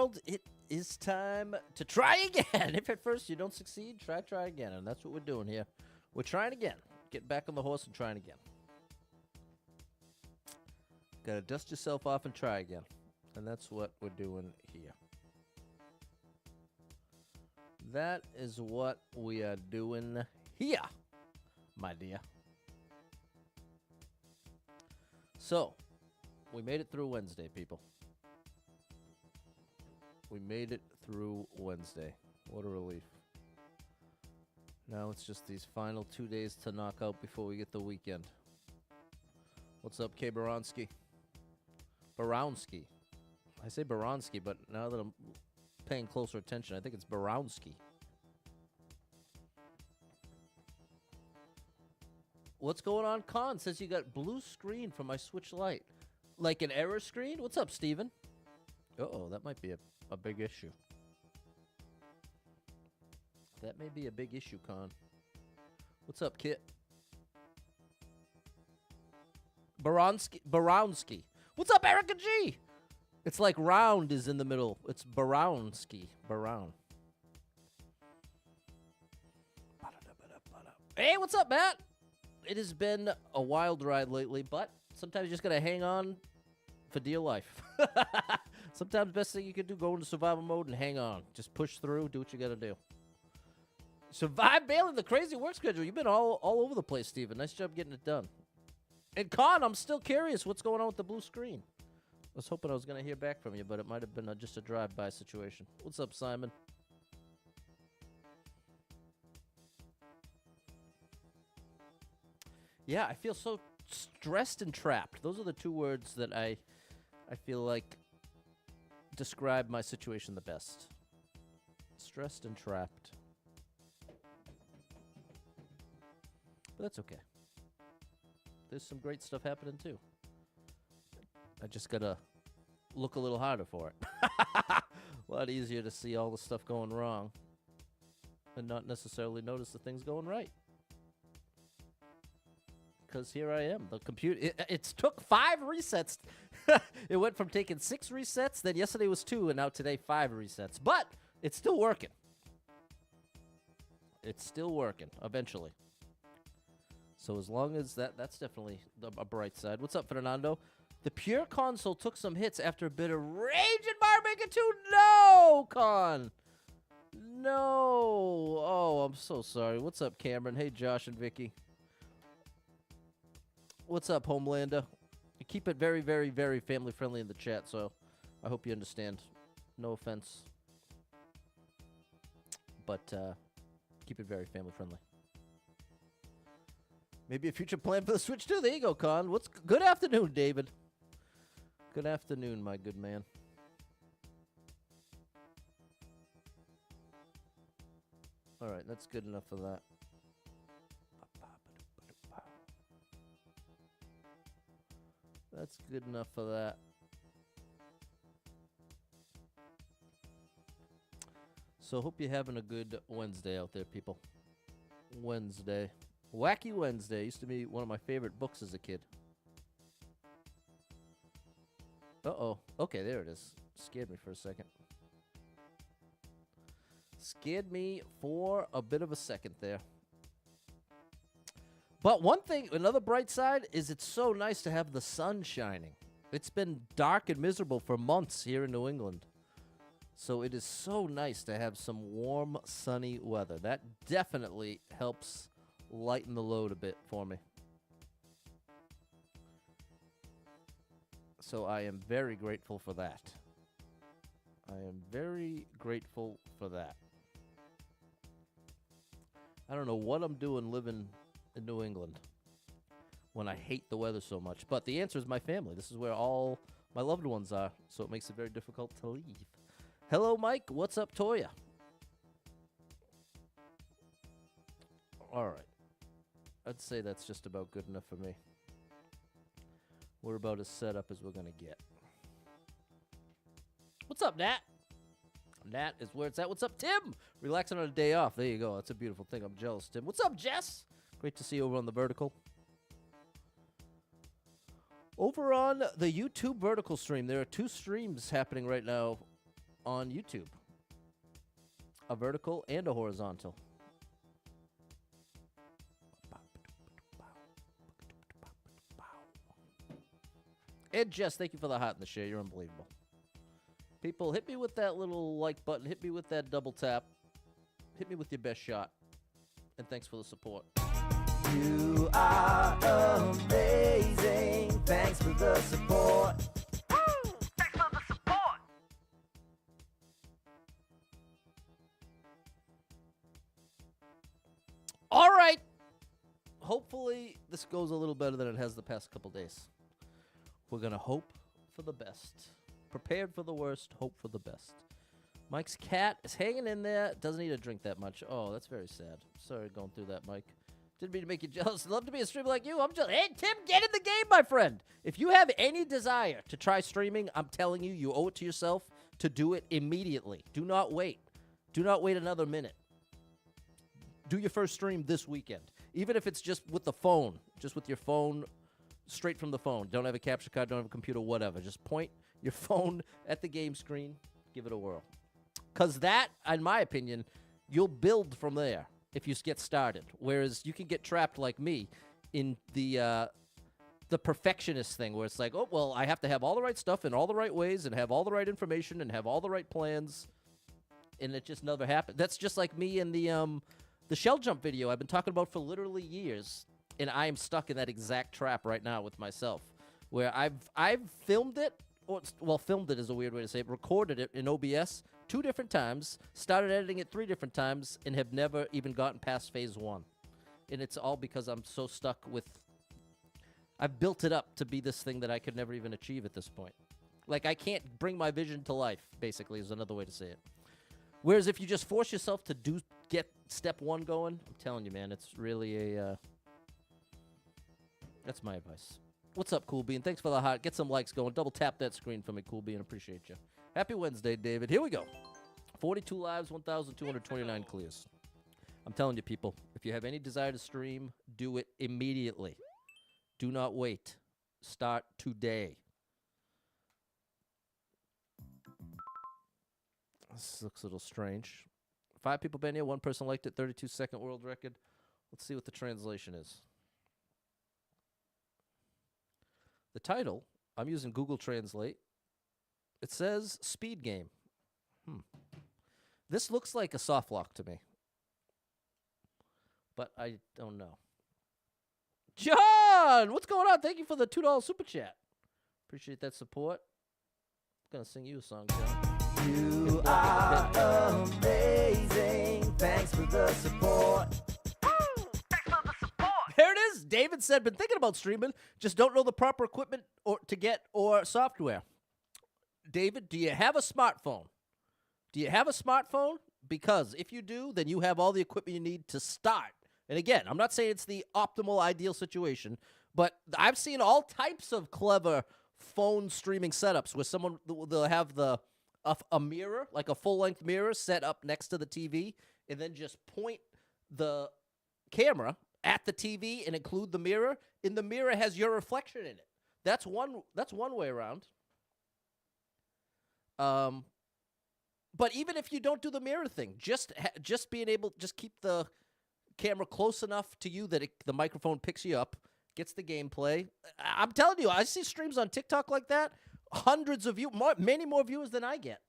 world, it is time to try again. If at first you don't succeed, try again. And that's what we're doing here. We're trying again. Get back on the horse and trying again. Gotta dust yourself off and try again. And that's what we're doing here. That is what we are doing here, my dear. So, we made it through Wednesday, people. We made it through Wednesday. What a relief. Now it's just these final 2 days to knock out before we get the weekend. What's up, K. Baronski? Baronski. I say Baronski, but now that I'm paying closer attention, I think it's Baronski. What's going on? Con says you got blue screen for my Switch Lite. Like an error screen? What's up, Steven? Uh-oh, that might be a big issue. That may be a big issue, Con. What's up, Kit? Baronski. What's up, Erica G? It's like round is in the middle. It's Baronski. Baron. Hey, what's up, Matt? It has been a wild ride lately, but sometimes you just gotta hang on for dear life. Sometimes best thing you can do, go into survival mode and hang on. Just push through, do what you gotta do. Survive bailing the crazy work schedule. You've been all over the place, Steven. Nice job getting it done. And Con, I'm still curious what's going on with the blue screen. I was hoping I was going to hear back from you, but it might have been just a drive-by situation. What's up, Simon? Yeah, I feel so stressed and trapped. Those are the two words that I feel like describe my situation the best. Stressed and trapped. But that's okay. There's some great stuff happening, too. I just gotta look a little harder for it. A lot easier to see all the stuff going wrong and not necessarily notice the things going right. Because here I am. The computer, it took 5 resets. It went from taking 6 resets, then yesterday was 2, and now today 5 resets. But it's still working. It's still working, eventually. So as long as that's definitely a bright side. What's up, Fernando? The Pure console took some hits after a bit of rage in Mario 2. No, Con. No. Oh, I'm so sorry. What's up, Cameron? Hey, Josh and Vicky. What's up, Homelander? You keep it very, very, very family friendly in the chat, so I hope you understand. No offense. But keep it very family friendly. Maybe a future plan for the Switch too. There you go, Con. Good afternoon, David. Good afternoon, my good man. All right, that's good enough for that. That's good enough for that. So hope you're having a good Wednesday out there, people. Wednesday. Wacky Wednesday used to be one of my favorite books as a kid. Uh-oh. Okay, there it is. Scared me for a second. Scared me for a bit of a second there. But one thing, another bright side, is it's so nice to have the sun shining. It's been dark and miserable for months here in New England. So it is so nice to have some warm, sunny weather. That definitely helps lighten the load a bit for me. So I am very grateful for that. I am very grateful for that. I don't know what I'm doing living in New England when I hate the weather so much. But the answer is my family. This is where all my loved ones are, so it makes it very difficult to leave. Hello, Mike. What's up, Toya? All right. I'd say that's just about good enough for me. We're about as set up as we're going to get. What's up, Nat? Nat is where it's at. What's up, Tim? Relaxing on a day off. There you go. That's a beautiful thing. I'm jealous, Tim. What's up, Jess? Great to see you over on the vertical. Over on the YouTube vertical stream, there are 2 streams happening right now on YouTube. A vertical and a horizontal. And Jess, thank you for the heart in the share. You're unbelievable. People, hit me with that little like button. Hit me with that double tap. Hit me with your best shot. And thanks for the support. You are amazing. Thanks for the support. Woo! Thanks for the support. All right. Hopefully, this goes a little better than it has the past couple days. We're going to hope for the best. Prepared for the worst, hope for the best. Mike's cat is hanging in there. Doesn't need to drink that much. Oh, that's very sad. Sorry going through that, Mike. Didn't mean to make you jealous. Love to be a streamer like you. I'm just, hey, Tim, get in the game, my friend. If you have any desire to try streaming, I'm telling you, you owe it to yourself to do it immediately. Do not wait. Do not wait another minute. Do your first stream this weekend. Even if it's just with the phone, just with your phone, straight from the phone. Don't have a capture card, don't have a computer, whatever. Just point your phone at the game screen. Give it a whirl. Because that, in my opinion, you'll build from there if you get started. Whereas you can get trapped like me in the perfectionist thing where it's like, oh, well, I have to have all the right stuff in all the right ways and have all the right information and have all the right plans. And it just never happened. That's just like me in the shell jump video I've been talking about for literally years. And I am stuck in that exact trap right now with myself where I've filmed it. Well, filmed it is a weird way to say it. Recorded it in OBS 2 different times, started editing it 3 different times, and have never even gotten past phase 1. And it's all because I'm so stuck with... I've built it up to be this thing that I could never even achieve at this point. Like, I can't bring my vision to life, basically, is another way to say it. Whereas if you just force yourself to get step 1 going, I'm telling you, man, it's really a... That's my advice. What's up, Cool Bean? Thanks for the heart. Get some likes going. Double tap that screen for me, Cool Bean. Appreciate you. Happy Wednesday, David. Here we go. 42 lives, 1,229 clears. I'm telling you, people, if you have any desire to stream, do it immediately. Do not wait. Start today. This looks a little strange. 5 people been here. 1 person liked it. 32-second world record. Let's see what the translation is. The title, I'm using Google Translate. It says speed game. This looks like a soft lock to me. But I don't know. John! What's going on? Thank you for the $2 super chat. Appreciate that support. I'm going to sing you a song, John. You are amazing. Thanks for the support. There it is. David said, been thinking about streaming, just don't know the proper equipment or software. David, do you have a smartphone? Do you have a smartphone? Because if you do, then you have all the equipment you need to start. And again, I'm not saying it's the optimal, ideal situation, but I've seen all types of clever phone streaming setups where they'll have a mirror, like a full-length mirror set up next to the TV, and then just point the camera at the TV and include the mirror, and the mirror has your reflection in it. That's one way around. But even if you don't do the mirror thing, just being able, just keep the camera close enough to you that the microphone picks you up, gets the gameplay. I'm telling you, I see streams on TikTok like that. Hundreds of many more viewers than I get.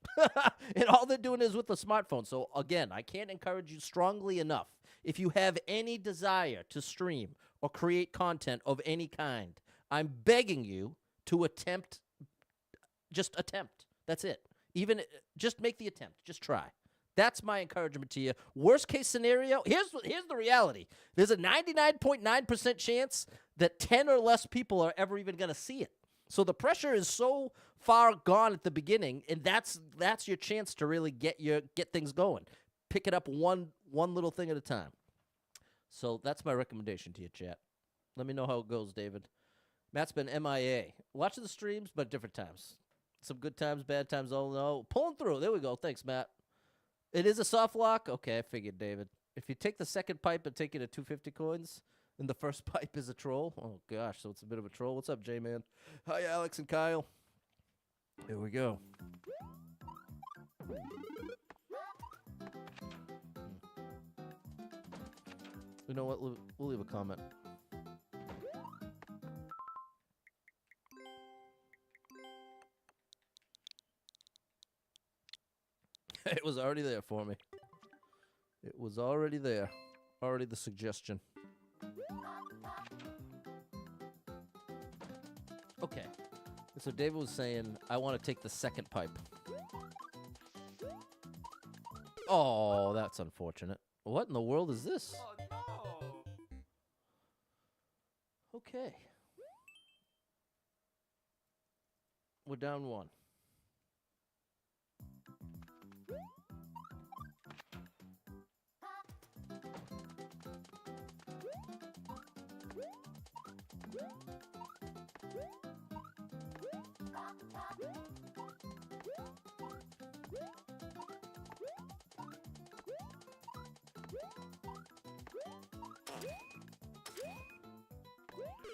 And all they're doing is with the smartphone. So again, I can't encourage you strongly enough. If you have any desire to stream or create content of any kind, I'm begging you to attempt. Just attempt. That's it. Even just make the attempt. Just try. That's my encouragement to you. Worst case scenario, here's the reality. There's a 99.9% chance that 10 or less people are ever even going to see it. So the pressure is so far gone at the beginning, and that's your chance to really get things going. Pick it up one little thing at a time. So that's my recommendation to you, chat. Let me know how it goes, David. Matt's been MIA. Watching the streams, but different times. Some good times, bad times, oh no. Pulling through. There we go. Thanks, Matt. It is a soft lock? Okay, I figured, David. If you take the second pipe and take it at 250 coins, and the first pipe is a troll, oh gosh, so it's a bit of a troll. What's up, J-Man? Hi, Alex and Kyle. Here we go. You know what? We'll leave a comment. It was already there for me. It was already there. Already the suggestion. Okay. So David was saying, I want to take the second pipe. Oh, that's unfortunate. What in the world is this? Oh no! Okay. We're down one.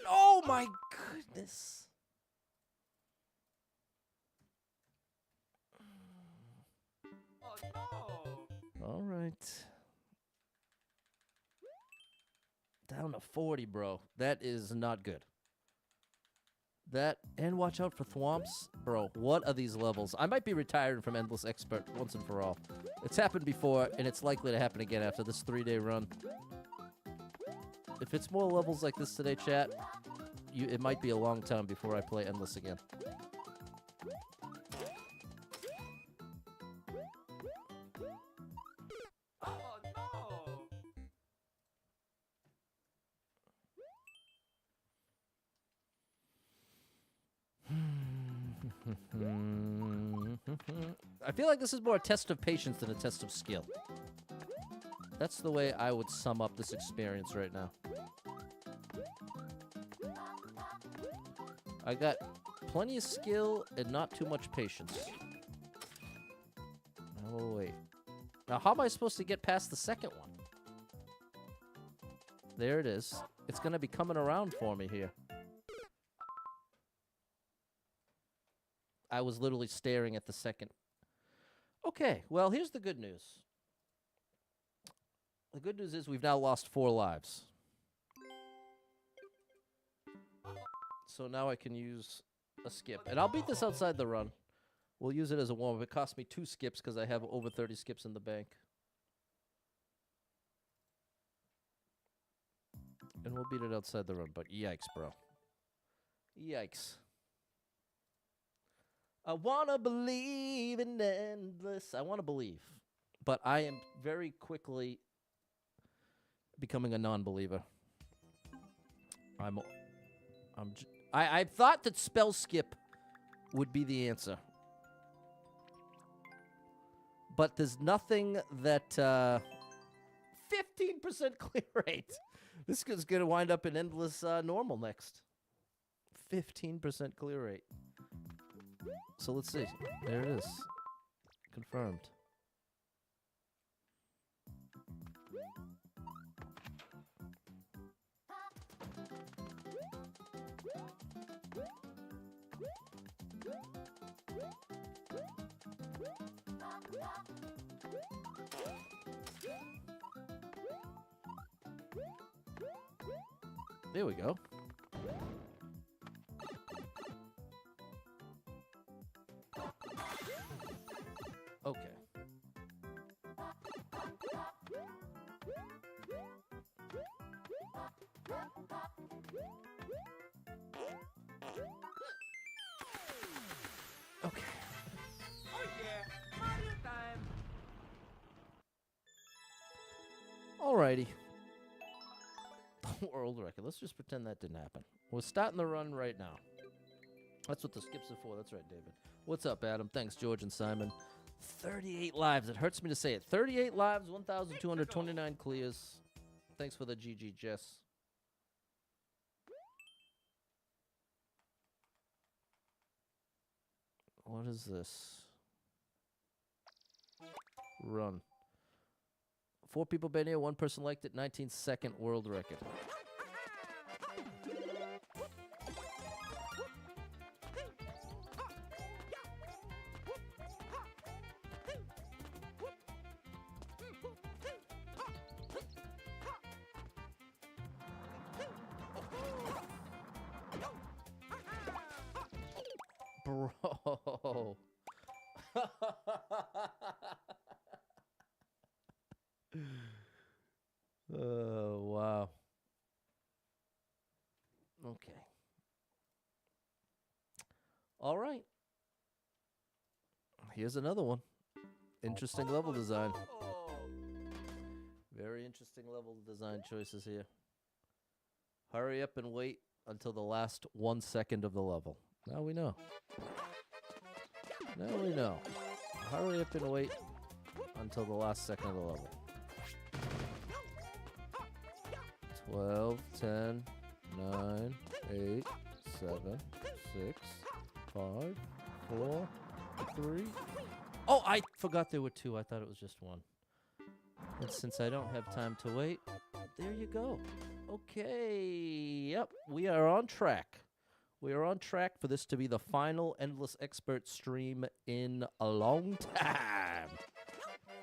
Oh my goodness. Oh no! All right. Down to 40, bro. That is not good. That, and watch out for thwomps. Bro, what are these levels? I might be retiring from Endless Expert once and for all. It's happened before, and it's likely to happen again after this 3-day run. If it's more levels like this today, chat, it might be a long time before I play Endless again. Oh no! I feel like this is more a test of patience than a test of skill. That's the way I would sum up this experience right now. I got plenty of skill and not too much patience. Oh, wait. Now, how am I supposed to get past the second one? There it is. It's going to be coming around for me here. I was literally staring at the second. Okay, well, here's the good news. The good news is we've now lost 4 lives. So now I can use a skip. And I'll beat this outside the run. We'll use it as a warm-up. It cost me 2 skips because I have over 30 skips in the bank. And we'll beat it outside the run. But yikes, bro. Yikes. I want to believe in endless. I want to believe. But I am very quickly becoming a non-believer. I thought that spell skip would be the answer. But there's nothing that 15% clear rate. This is going to wind up in endless normal next. 15% clear rate. So let's see. There it is. Confirmed. There we go. Okay. Okay. Oh yeah! Mario time! Alrighty. World record. Let's just pretend that didn't happen. We're starting the run right now. That's what the skips are for. That's right, David. What's up, Adam? Thanks, George and Simon. 38 lives. It hurts me to say it. 38 lives, 1,229 clears. Thanks for the GG, Jess. What is this? Run. 4 people been here, 1 person liked it, 19-second world record. Bro. Oh, wow. Okay. All right. Here's another one. Interesting level design. Oh. Very interesting level design choices here. Hurry up and wait until the last 1 second of the level. Now we know. Now we know. Hurry up and wait until the last second of the level. 12, 10, 9, 8, 7, 6, 5, 4, 3. Oh, I forgot there were 2. I thought it was just 1. And since I don't have time to wait, there you go. Okay. Yep, we are on track. We are on track for this to be the final Endless Expert stream in a long time.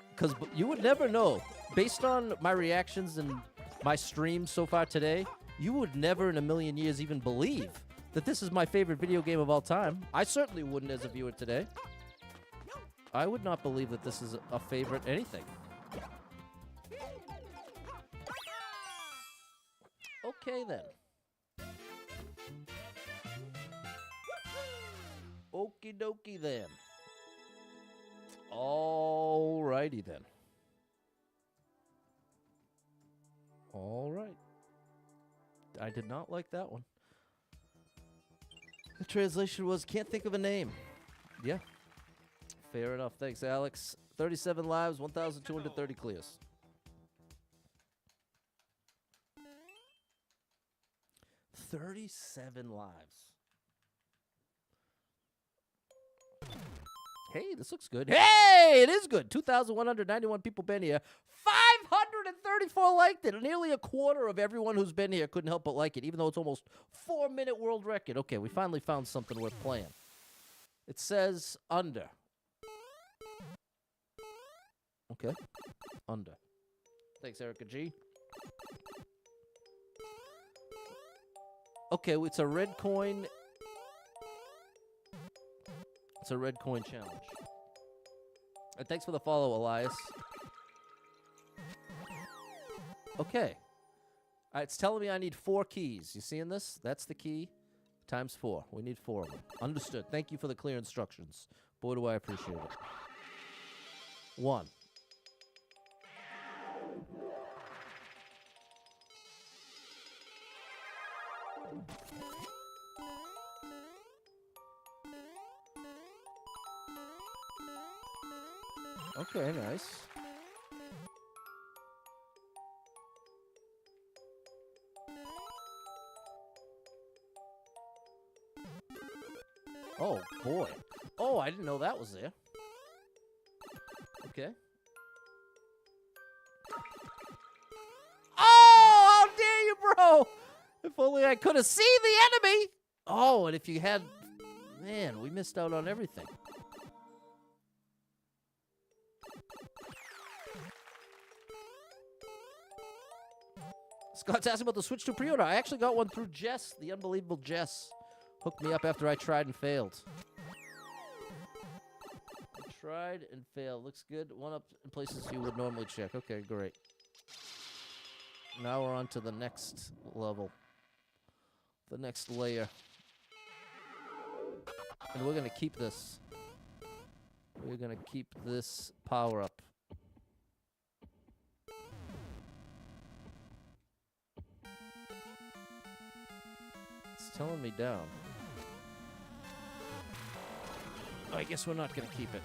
Because you would never know. Based on my reactions and my streams so far today, you would never in a million years even believe that this is my favorite video game of all time. I certainly wouldn't as a viewer today. I would not believe that this is a favorite anything. Okay, then. Okie dokie, then. Alrighty, then. All right. I did not like that one. The translation was, can't think of a name. Yeah. Fair enough. Thanks, Alex. 37 lives, 1,230 clears. $37 lives. Hey, this looks good. Hey, it is good. 2,191 people been here. 534 liked it. Nearly a quarter of everyone who's been here couldn't help but like it, even though it's almost 4-minute world record. Okay, we finally found something worth playing. It says under. Okay, under. Thanks, Erica G. Okay, it's a red coin. It's a red coin challenge. And thanks for the follow, Elias. Okay. It's telling me I need 4 keys. You seeing this? That's the key. Times 4. We need 4 of them. Understood. Thank you for the clear instructions. Boy, do I appreciate it. 1. Okay, nice. Oh, boy. Oh, I didn't know that was there. Okay. Oh, how dare you, bro! If only I could have seen the enemy! Oh, and if you had... Man, we missed out on everything. Scott's asking about the Switch 2 pre-order. I actually got one through Jess, the unbelievable Jess. Hooked me up after I tried and failed. Tried and failed. Looks good. One up in places you would normally check. Okay, great. Now we're on to the next level. The next layer. And we're going to keep this. We're going to keep this power up. It's telling me down. Oh, I guess we're not going to keep it.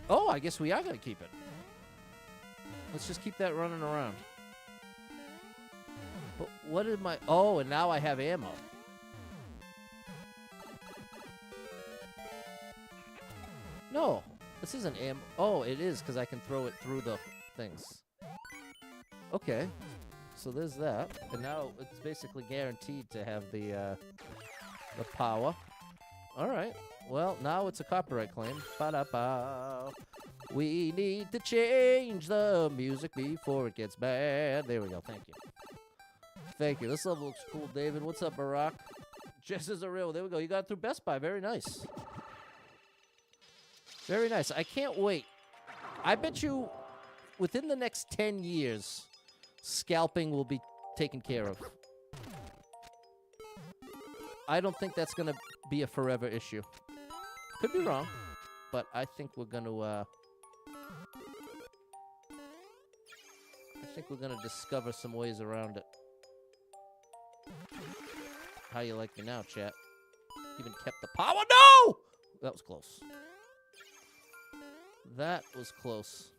Oh, I guess we are going to keep it. Let's just keep that running around. But what did my... Oh, and now I have ammo. No, this isn't ammo. Oh, it is, because I can throw it through the things. Okay. So there's that. And now it's basically guaranteed to have the power. All right. Well, now it's a copyright claim. Ba-da-ba. We need to change the music before it gets bad. There we go. Thank you. Thank you. This level looks cool, David. What's up, Barack? Just as a real. There we go. You got it through Best Buy. Very nice. Very nice. I can't wait. I bet you within the next 10 years, scalping will be taken care of. I don't think that's going to be a forever issue. Could be wrong, but I think we're going to discover some ways around it. How you like me now, chat? Even kept the power. No! That was close. That was close.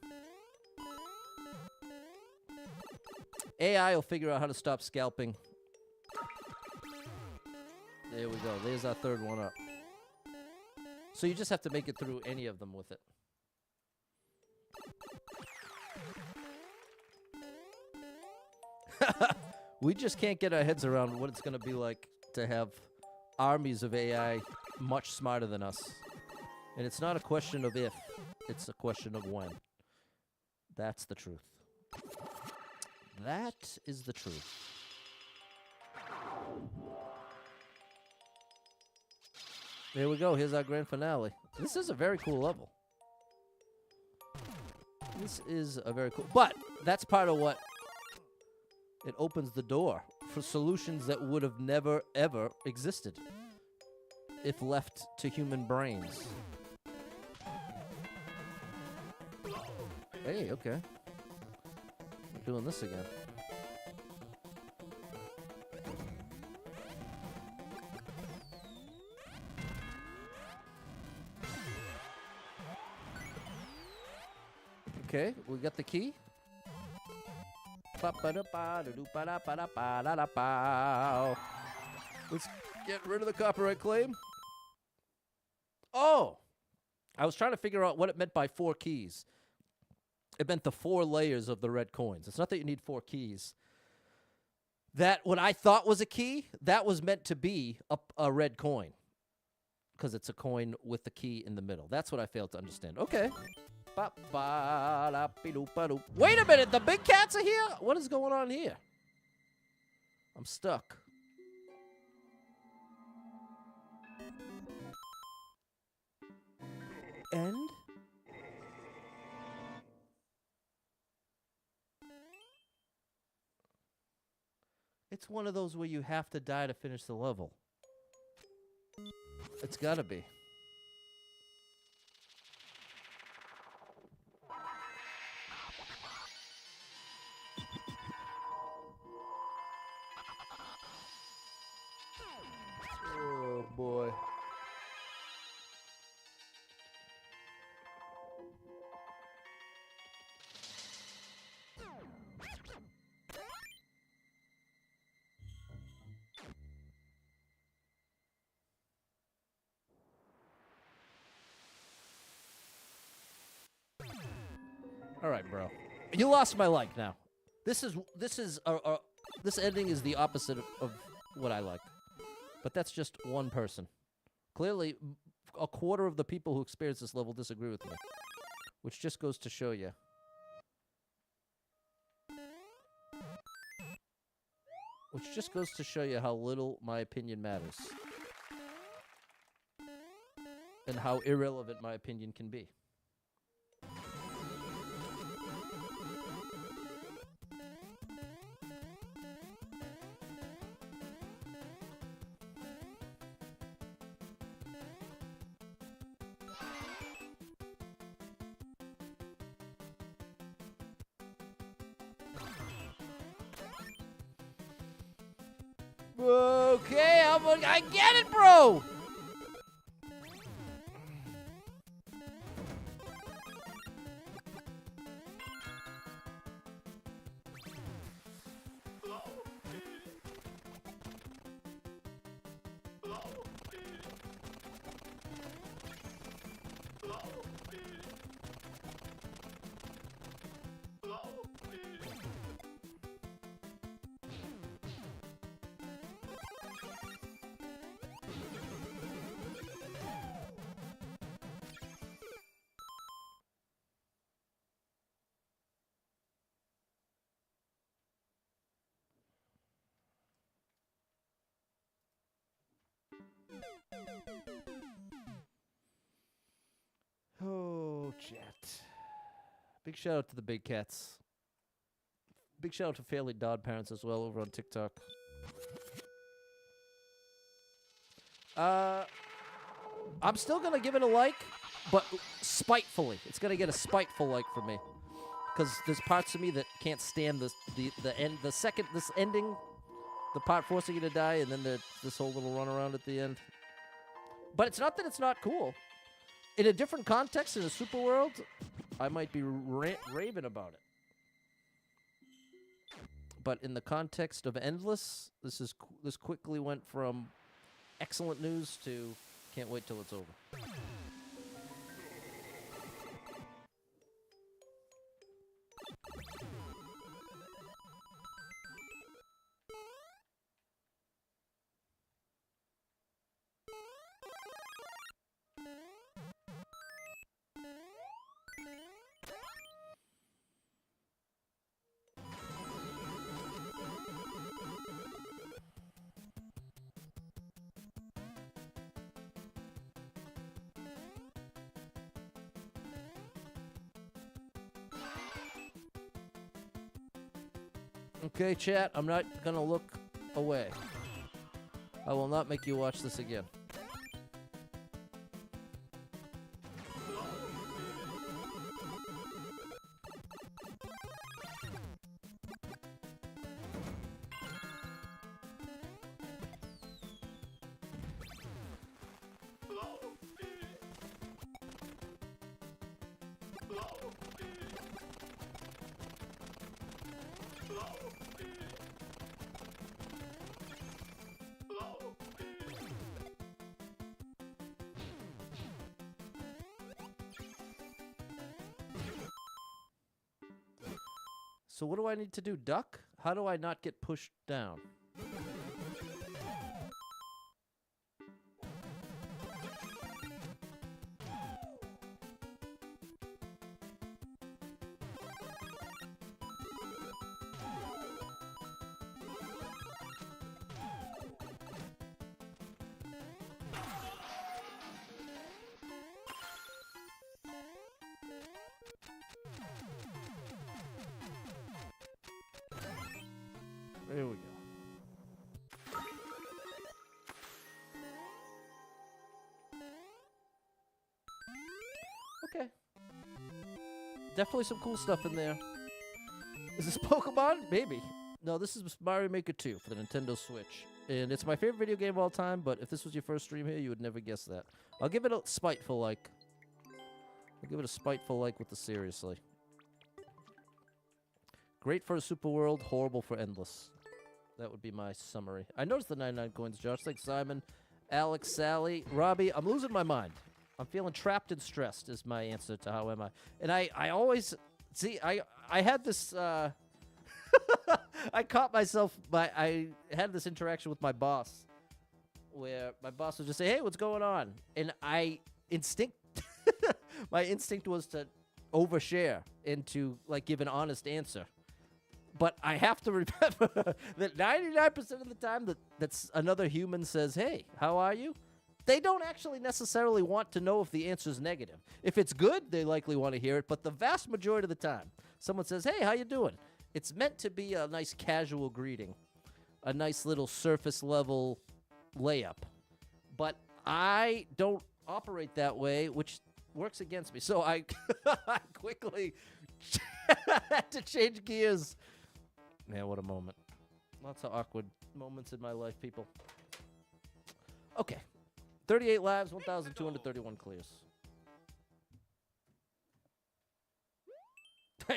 AI will figure out how to stop scalping. There we go. There's our third one up. So you just have to make it through any of them with it. We just can't get our heads around what it's going to be like to have armies of AI much smarter than us. And it's not a question of if, it's a question of when. That's the truth. That is the truth. There we go. Here's our grand finale. This is a very cool level. This is a very cool... But that's part of what... It opens the door for solutions that would have never, ever existed if left to human brains. Hey, okay. We're doing this again. Okay, we got the key. Let's get rid of the copyright claim. Oh! I was trying to figure out what it meant by 4 keys. It meant the 4 layers of the red coins. It's not that you need 4 keys. That, what I thought was a key, that was meant to be a red coin. Because it's a coin with the key in the middle. That's what I failed to understand. Okay. Wait a minute, the big cats are here? What is going on here? I'm stuck. End? It's one of those where you have to die to finish the level. It's gotta be. Oh boy. All right, bro. You lost my like now. This ending is the opposite of what I like. But that's just one person. Clearly, a quarter of the people who experience this level disagree with me. Which just goes to show you. Which just goes to show you how little my opinion matters. And how irrelevant my opinion can be. Okay, I get it, bro! Oh, chat. Big shout out to the big cats. Big shout out to Fairly Dodd parents as well over on TikTok. I'm still gonna give it a like, but spitefully. It's gonna get a spiteful like from me, because there's parts of me that can't stand the end. This ending, the part forcing you to die, and then this whole little run around at the end. But it's not that it's not cool. In a different context, in a super world, I might be raving about it. But in the context of Endless, this quickly went from excellent news to can't wait till it's over. Okay, chat, I'm not gonna look away. I will not make you watch this again. So what do I need to do? Duck? How do I not get pushed down? There we go. Okay. Definitely some cool stuff in there. Is this Pokemon? Maybe. No, this is Mario Maker 2 for the Nintendo Switch. And it's my favorite video game of all time, but if this was your first stream here, you would never guess that. I'll give it a spiteful like. I'll give it a spiteful like with the seriously. Great for a super world, horrible for endless. That would be my summary. I noticed the 99 coins, Josh. Thanks, Simon, Alex, Sally, Robbie. I'm losing my mind. I'm feeling trapped and stressed is my answer to how am I. And I always... See, I had this... I caught myself... I had this interaction with my boss where my boss would just say, hey, what's going on? And my instinct was to overshare and to like give an honest answer. But I have to remember that 99% of the time that's another human says, hey, how are you? They don't actually necessarily want to know if the answer is negative. If it's good, they likely want to hear it. But the vast majority of the time, someone says, hey, how you doing? It's meant to be a nice casual greeting, a nice little surface level layup. But I don't operate that way, which works against me. So I quickly had to change gears. Man, what a moment. Lots of awkward moments in my life, people. Okay. 38 lives, 1,231 clears.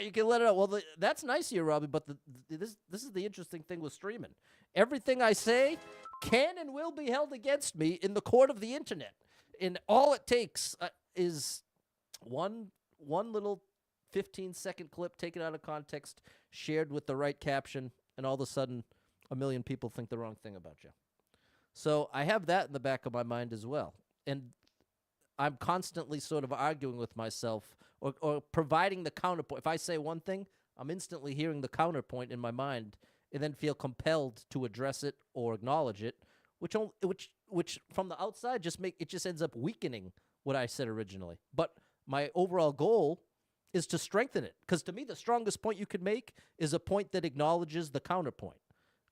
You can let it out. Well, that's nice here, Robbie, but this is the interesting thing with streaming. Everything I say can and will be held against me in the court of the internet. And all it takes is one little 15-second clip taken out of context, shared with the right caption, and all of a sudden, a million people think the wrong thing about you. So I have that in the back of my mind as well. And I'm constantly sort of arguing with myself or providing the counterpoint. If I say one thing, I'm instantly hearing the counterpoint in my mind and then feel compelled to address it or acknowledge it which from the outside just ends up weakening what I said originally. But my overall goal is to strengthen it, because to me the strongest point you could make is a point that acknowledges the counterpoint.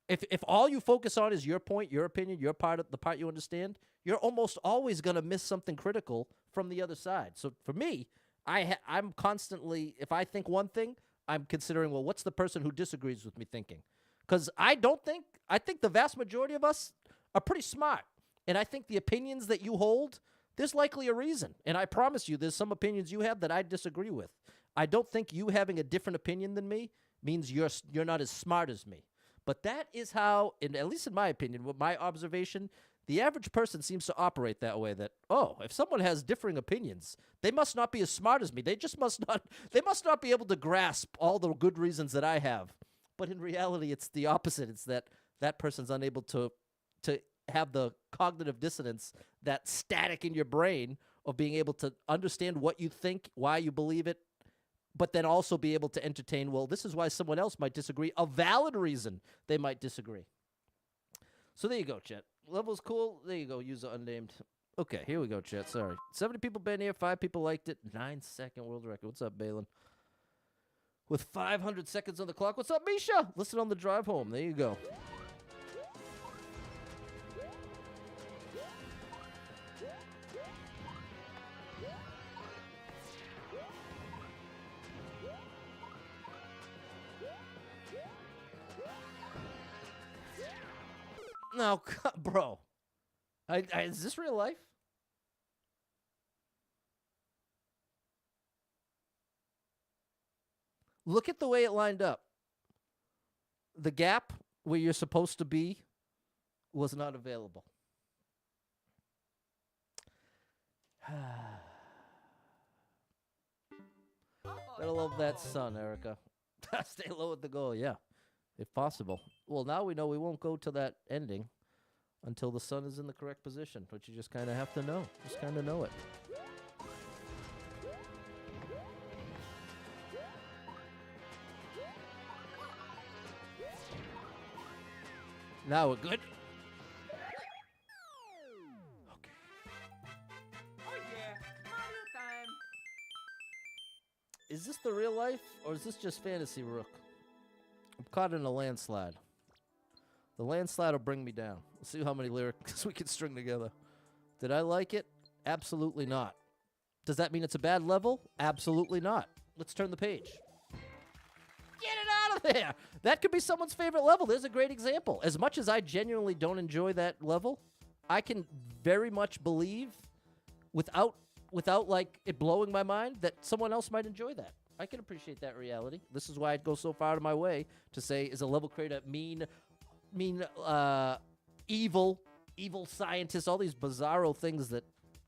If all you focus on is your point, your opinion, your part of the part you understand, you're almost always going to miss something critical from the other side. So for me, I'm constantly, if I think one thing, I'm considering, well, what's the person who disagrees with me thinking? Because I think the vast majority of us are pretty smart. And I think the opinions that you hold, there's likely a reason. And I promise you, there's some opinions you have that I disagree with. I don't think you having a different opinion than me means you're not as smart as me. But that is how, at least in my opinion, with my observation, the average person seems to operate that way, that, oh, if someone has differing opinions, they must not be as smart as me. They must not be able to grasp all the good reasons that I have. But in reality, it's the opposite. It's that person's unable to have the cognitive dissonance, that static in your brain of being able to understand what you think, why you believe it, but then also be able to entertain, well, this is why someone else might disagree, a valid reason they might disagree. So there you go, chat. Level's cool. There you go, user unnamed. Okay, here we go, chat. Sorry. 70 people been here, 5 people liked it. 9-second world record. What's up, Balin? With 500 seconds on the clock. What's up, Misha? Listen on the drive home. There you go. No, bro. Is this real life? Look at the way it lined up. The gap where you're supposed to be was not available. Gotta love that sun, Erica. Stay low at the goal, yeah. If possible. Well, now we know we won't go to that ending until the sun is in the correct position, but you just kind of have to know. Just kind of know it. Now we're good. Okay. Oh yeah, Mario time. Is this the real life, or is this just fantasy, Rook? I'm caught in a landslide. The landslide will bring me down. Let's see how many lyrics we can string together. Did I like it? Absolutely not. Does that mean it's a bad level? Absolutely not. Let's turn the page. Get it out of there! That could be someone's favorite level. There's a great example. As much as I genuinely don't enjoy that level, I can very much believe, without like it blowing my mind, that someone else might enjoy that. I can appreciate that reality. This is why I'd go so far out of my way to say, is a level creator mean, evil scientist, all these bizarro things that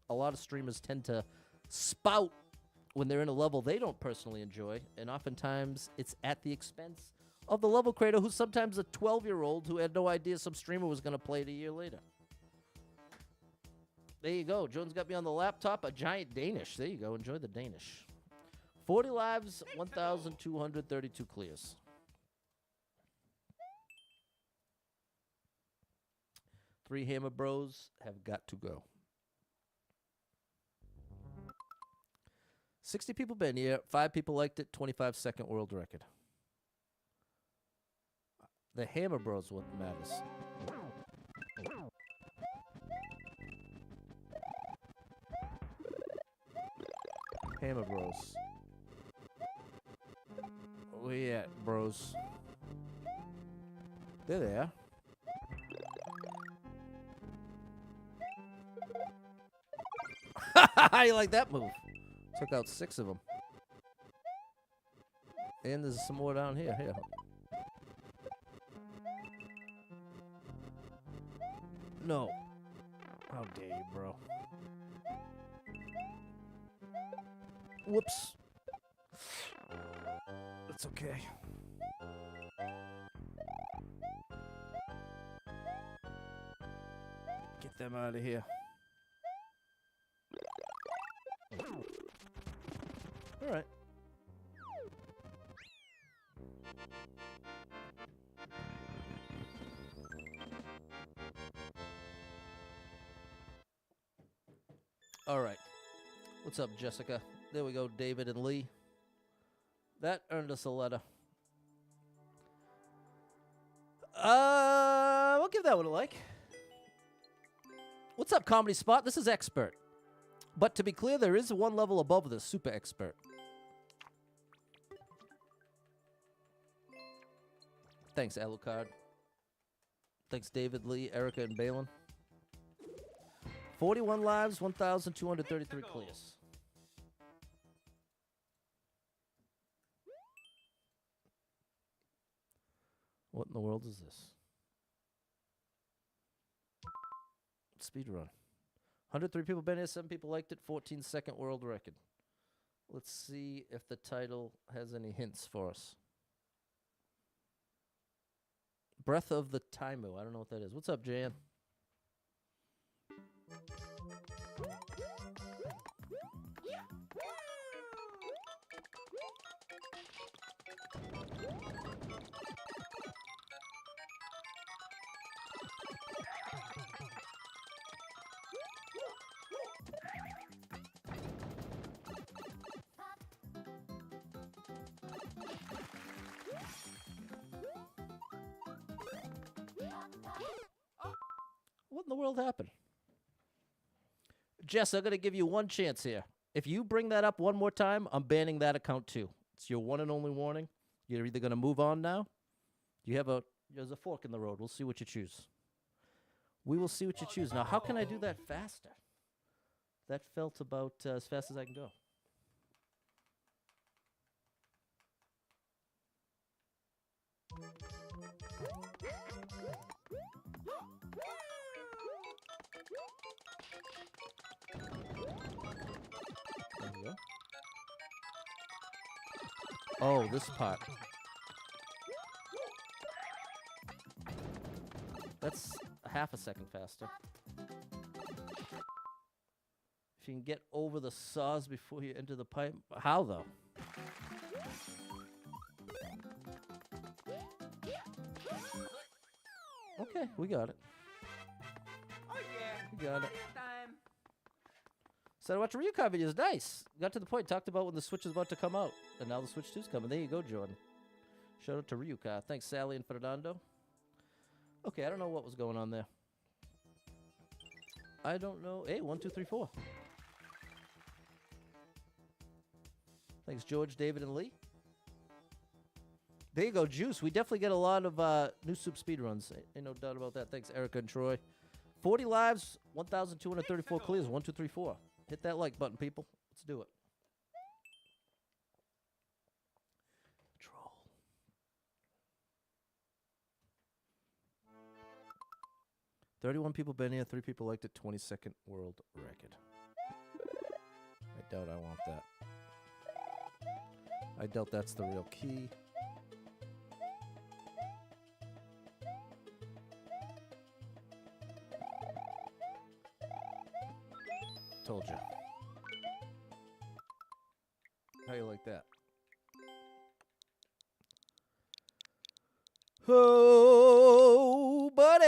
a lot of streamers tend to spout when they're in a level they don't personally enjoy, and oftentimes it's at the expense of the level creator, who's sometimes a 12-year-old who had no idea some streamer was going to play it a year later. There you go. Jones got me on the laptop, a giant Danish. There you go. Enjoy the Danish. 40 lives, 1,232 clears. Three Hammer Bros have got to go. 60 people been here. 5 people liked it. 25-second world record. The Hammer Bros what matters. Hammer Bros. Where you at, bros? They're there. You like that move? Took out 6 of them. And there's some more down here. Here. No. How dare you, bro? Whoops. It's okay. Get them out of here. All right. All right. What's up, Jessica? There we go, David and Lee. That earned us a letter. We'll give that one a like. What's up, Comedy Spot? This is Expert. But to be clear, there is one level above this, Super Expert. Thanks, Alucard. Thanks, David, Lee, Erica, and Balin. 41 lives, 1,233 clears. What in the world is this? Speedrun. 103 people been here, 7 people liked it, 14-second world record. Let's see if the title has any hints for us. Breath of the Taimu. I don't know what that is. What's up, Jan? What in the world happened? Jess, I'm going to give you one chance here. If you bring that up one more time, I'm banning that account too. It's your one and only warning. You're either going to move on now. There's a fork in the road. We'll see what you choose. We will see what you choose. Now, how can I do that faster? That felt about as fast as I can go. There we go. Oh, this part. That's a half a second faster. If you can get over the saws before you enter the pipe. How, though? Okay, we got it. Oh yeah. We got it. Mario time. So I watched Ryukai videos. Nice. Got to the point. Talked about when the Switch is about to come out. And now the Switch 2's coming. There you go, Jordan. Shout out to Ryukai. Thanks, Sally and Fernando. Okay, I don't know what was going on there. I don't know. Hey, 1, 2, 3, 4. Thanks, George, David, and Lee. There you go, Juice. We definitely get a lot of new soup speedruns. Ain't no doubt about that. Thanks, Erica and Troy. 40 lives, 1,234 clears. 1, 2, 3, 4. Hit that like button, people. Let's do it. Troll. $31 people been here. 3 people liked it. 22nd world record. I doubt I want that. I doubt that's the real key. Told you. How you like that? Oh, buddy,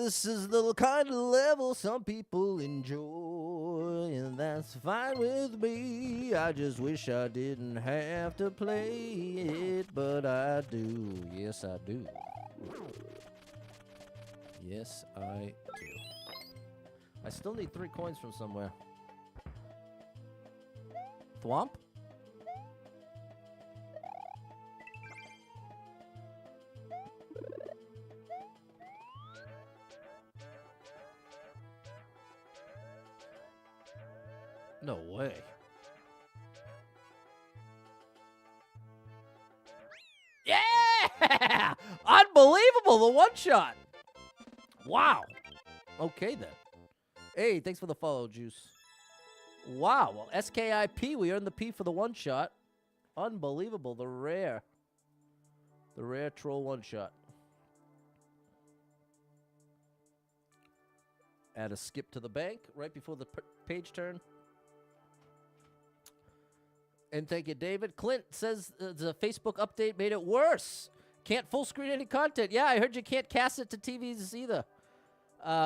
this is the kind of level some people enjoy, and that's fine with me. I just wish I didn't have to play it, but I do. Yes, I do. Yes, I do. I still need 3 coins from somewhere. Thwomp? No way. Yeah! Unbelievable, the one shot. Wow. Okay, then. Hey, thanks for the follow, Juice. Wow. Well, SKIP, we earned the P for the one shot. Unbelievable. The rare troll one shot. Add a skip to the bank right before the page turn. And thank you, David. Clint says the Facebook update made it worse. Can't full screen any content. Yeah, I heard you can't cast it to TVs either.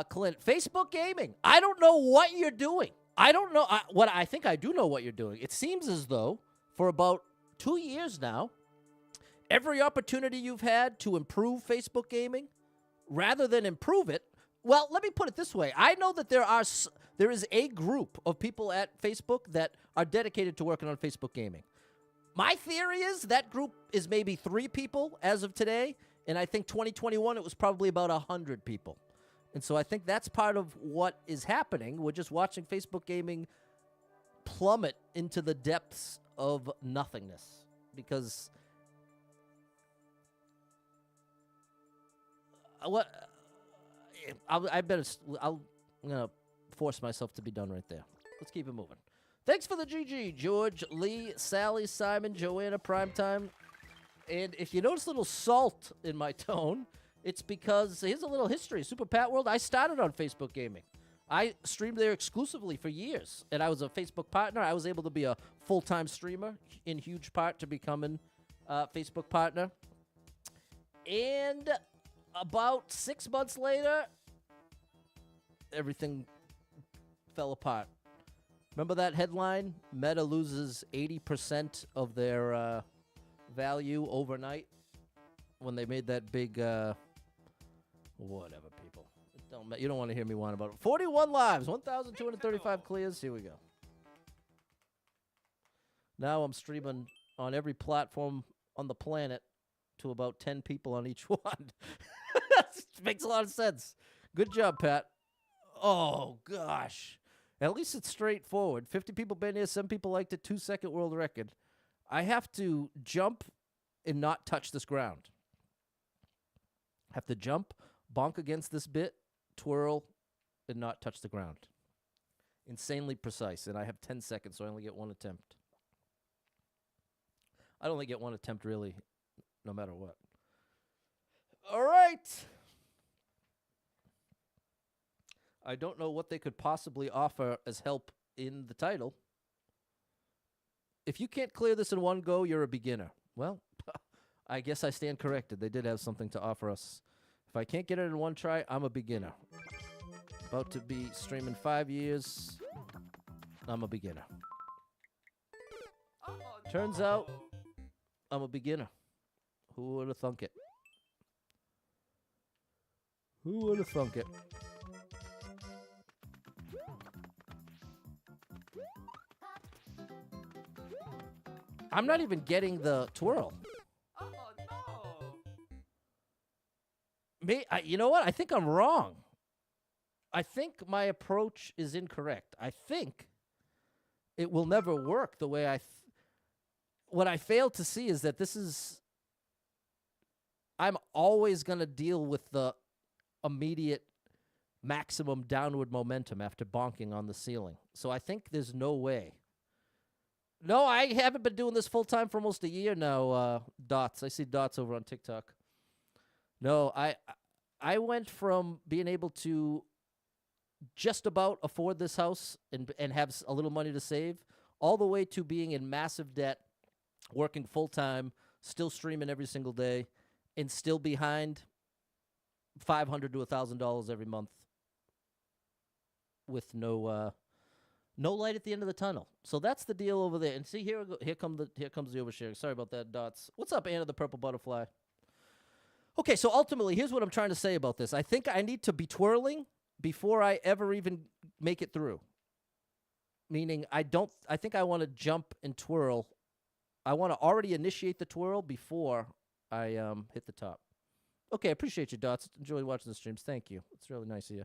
Clint, Facebook gaming. I don't know what you're doing. I don't know. What I think I do know what you're doing. It seems as though for about 2 years now, every opportunity you've had to improve Facebook gaming, rather than improve it, well, let me put it this way. I know that there is a group of people at Facebook that are dedicated to working on Facebook gaming. My theory is that group is maybe 3 people as of today, and I think 2021 it was probably about 100 people. And so I think that's part of what is happening. We're just watching Facebook gaming plummet into the depths of nothingness because what I'm gonna force myself to be done right there. Let's keep it moving. Thanks for the GG, George, Lee, Sally, Simon, Joanna, Primetime. And if you notice a little salt in my tone, it's because here's a little history. Super Pat World, I started on Facebook gaming. I streamed there exclusively for years, and I was a Facebook partner. I was able to be a full-time streamer in huge part to becoming a Facebook partner. And about 6 months later, everything fell apart. Remember that headline? Meta loses 80% of their value overnight when they made that big, whatever, people. You don't want to hear me whine about it. 41 lives, 1,235 clears. Here we go. Now I'm streaming on every platform on the planet to about 10 people on each one. Makes a lot of sense. Good job, Pat. Oh, gosh. At least it's straightforward. 50 people been here. 7 people liked it. 2-second world record. I have to jump and not touch this ground. Have to jump, bonk against this bit, twirl, and not touch the ground. Insanely precise. And I have 10 seconds, so I only get 1 attempt. I only get 1 attempt, really, no matter what. All right. I don't know what they could possibly offer as help in the title. If you can't clear this in one go, you're a beginner. Well, I guess I stand corrected. They did have something to offer us. If I can't get it in one try, I'm a beginner. About to be streaming 5 years. I'm a beginner. Turns out, I'm a beginner. Who would have thunk it? Who would have thunk it? I'm not even getting the twirl. Oh, no. You know what? I think I'm wrong. I think my approach is incorrect. I think it will never work the way what I fail to see is that I'm always going to deal with the immediate maximum downward momentum after bonking on the ceiling. So I think there's no way. No, I haven't been doing this full time for almost a year now, Dots. I see Dots over on TikTok. No, I went from being able to just about afford this house and have a little money to save, all the way to being in massive debt, working full time, still streaming every single day, and still behind $500 to $1,000 every month with no light at the end of the tunnel. So that's the deal over there. And see, here comes the oversharing. Sorry about that, Dots. What's up, Anna the Purple Butterfly? Okay, so ultimately, here's what I'm trying to say about this. I think I need to be twirling before I ever even make it through. Meaning, I think I want to jump and twirl. I want to already initiate the twirl before I hit the top. Okay, I appreciate you, Dots. Enjoy watching the streams. Thank you. It's really nice of you.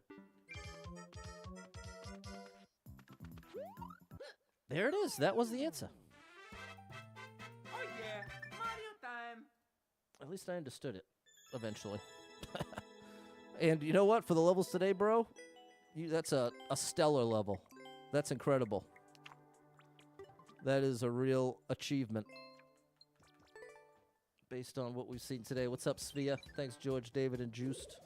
There it is. That was the answer. Oh, yeah. Mario time. At least I understood it eventually. And you know what? For the levels today, bro, that's a stellar level. That's incredible. That is a real achievement based on what we've seen today. What's up, Svea? Thanks, George, David, and Juiced.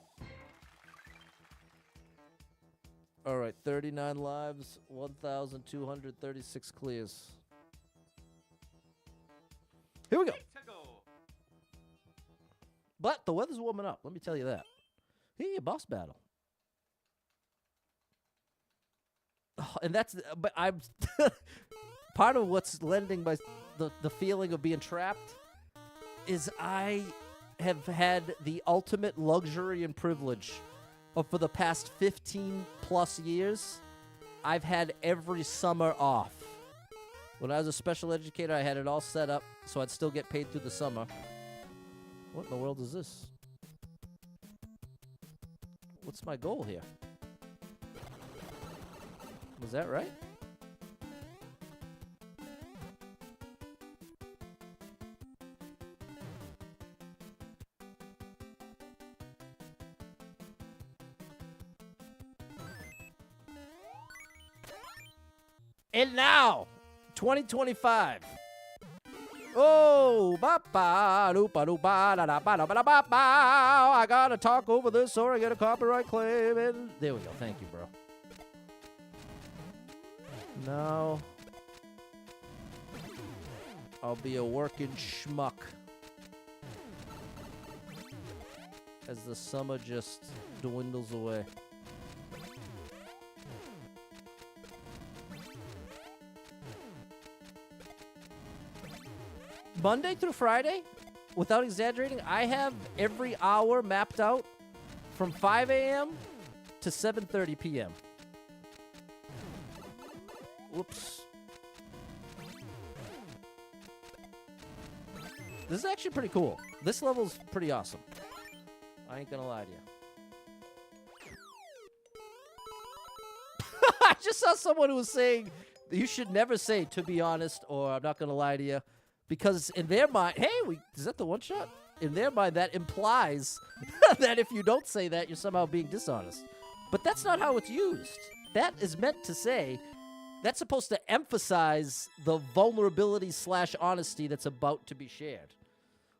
All right, 39 lives, 1,236 clears. Here we go. But the weather's warming up, let me tell you that. Hey, boss battle. Oh, and that's but I'm part of what's lending my the feeling of being trapped is I have had the ultimate luxury and privilege of for the past 15 plus years, I've had every summer off. When I was a special educator, I had it all set up so I'd still get paid through the summer. What in the world is this? What's my goal here? Was that right? And now, 2025. Oh, ba ba doo ba doo ba da da ba da ba da ba ba. I gotta talk over this or I get a copyright claim. And there we go. Thank you, bro. Now, I'll be a working schmuck as the summer just dwindles away. Monday through Friday, without exaggerating, I have every hour mapped out from 5 a.m. to 7:30 p.m. Whoops. This is actually pretty cool. This level's pretty awesome. I ain't gonna lie to you. I just saw someone who was saying you should never say "to be honest" or "I'm not gonna lie to you," because in their mind, hey, is that the one shot? In their mind, that implies that if you don't say that, you're somehow being dishonest. But that's not how it's used. That is meant to say. That's supposed to emphasize the vulnerability / honesty that's about to be shared.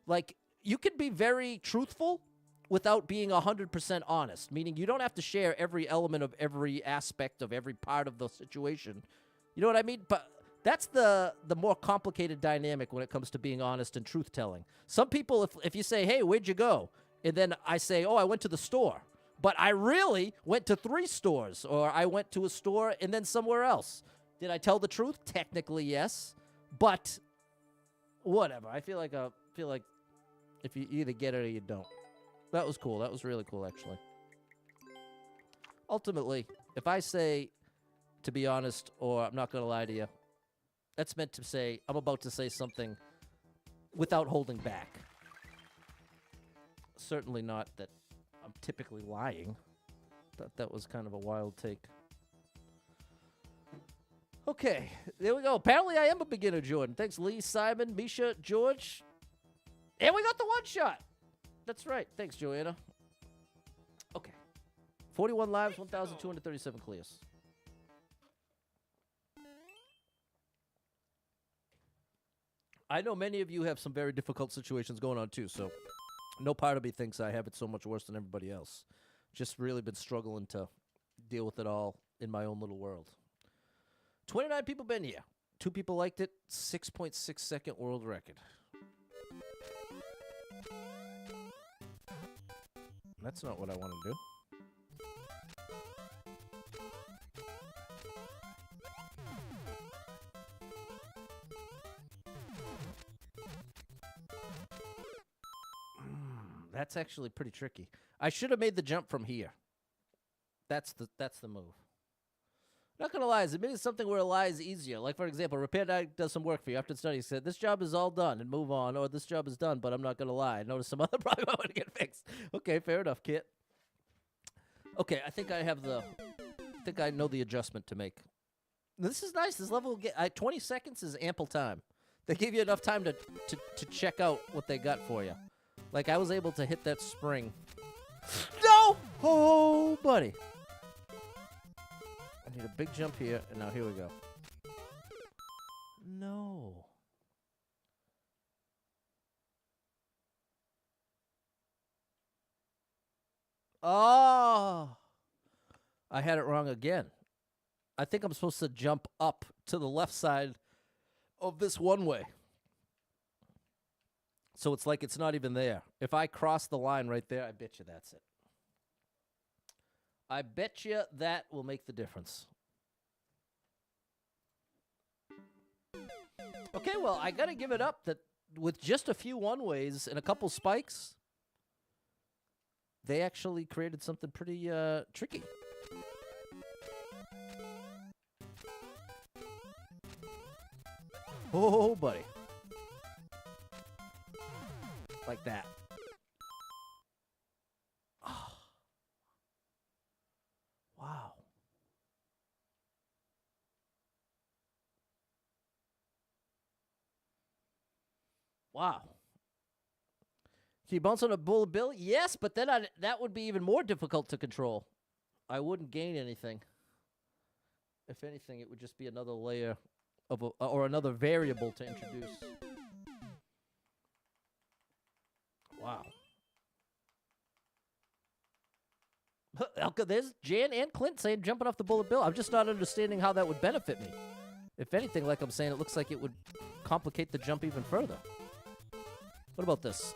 Like, you can be very truthful without being 100% honest, meaning you don't have to share every element of every aspect of every part of the situation. You know what I mean? But that's the more complicated dynamic when it comes to being honest and truth-telling. Some people, if you say, hey, where'd you go? And then I say, oh, I went to the store. But I really went to 3 stores, or I went to a store and then somewhere else. Did I tell the truth? Technically, yes. But whatever. I feel like if you either get it or you don't. That was cool. That was really cool, actually. Ultimately, if I say, to be honest, or I'm not going to lie to you, that's meant to say I'm about to say something without holding back. Certainly not that I'm typically lying. That was kind of a wild take. Okay, there we go. Apparently I am a beginner, Jordan. Thanks, Lee, Simon, Misha, George. And we got the one shot. That's right. Thanks, Joanna. Okay. 41 lives, 1,237 clears. I know many of you have some very difficult situations going on, too, so no part of me thinks I have it so much worse than everybody else. Just really been struggling to deal with it all in my own little world. 29 people been here. 2 people liked it. 6.6 second world record. That's not what I want to do. That's actually pretty tricky. I should have made the jump from here. That's the move. Not gonna lie, admitting something where a lie is easier. Like, for example, Repair Guy does some work for you after the study. He said, this job is all done and move on, or this job is done, but I'm not gonna lie. Notice some other problem I want to get fixed. Okay, fair enough, Kit. Okay, I think I know the adjustment to make. This is nice. This level will get 20 seconds is ample time. They give you enough time to check out what they got for you. Like, I was able to hit that spring. No! Oh, buddy. I need a big jump here, and now here we go. No. Oh. I had it wrong again. I think I'm supposed to jump up to the left side of this one way. So it's like it's not even there. If I cross the line right there, I bet you that's it. I bet you that will make the difference. Okay, well, I gotta give it up that with just a few one-ways and a couple spikes, they actually created something pretty tricky. Oh, buddy. Like that. Oh. Wow. Wow. Can you bounce on a bullet bill? Yes, but then that would be even more difficult to control. I wouldn't gain anything. If anything, it would just be another layer of or another variable to introduce. Wow. There's Jan and Clint saying jumping off the bullet bill. I'm just not understanding how that would benefit me. If anything, like I'm saying, it looks like it would complicate the jump even further. What about this?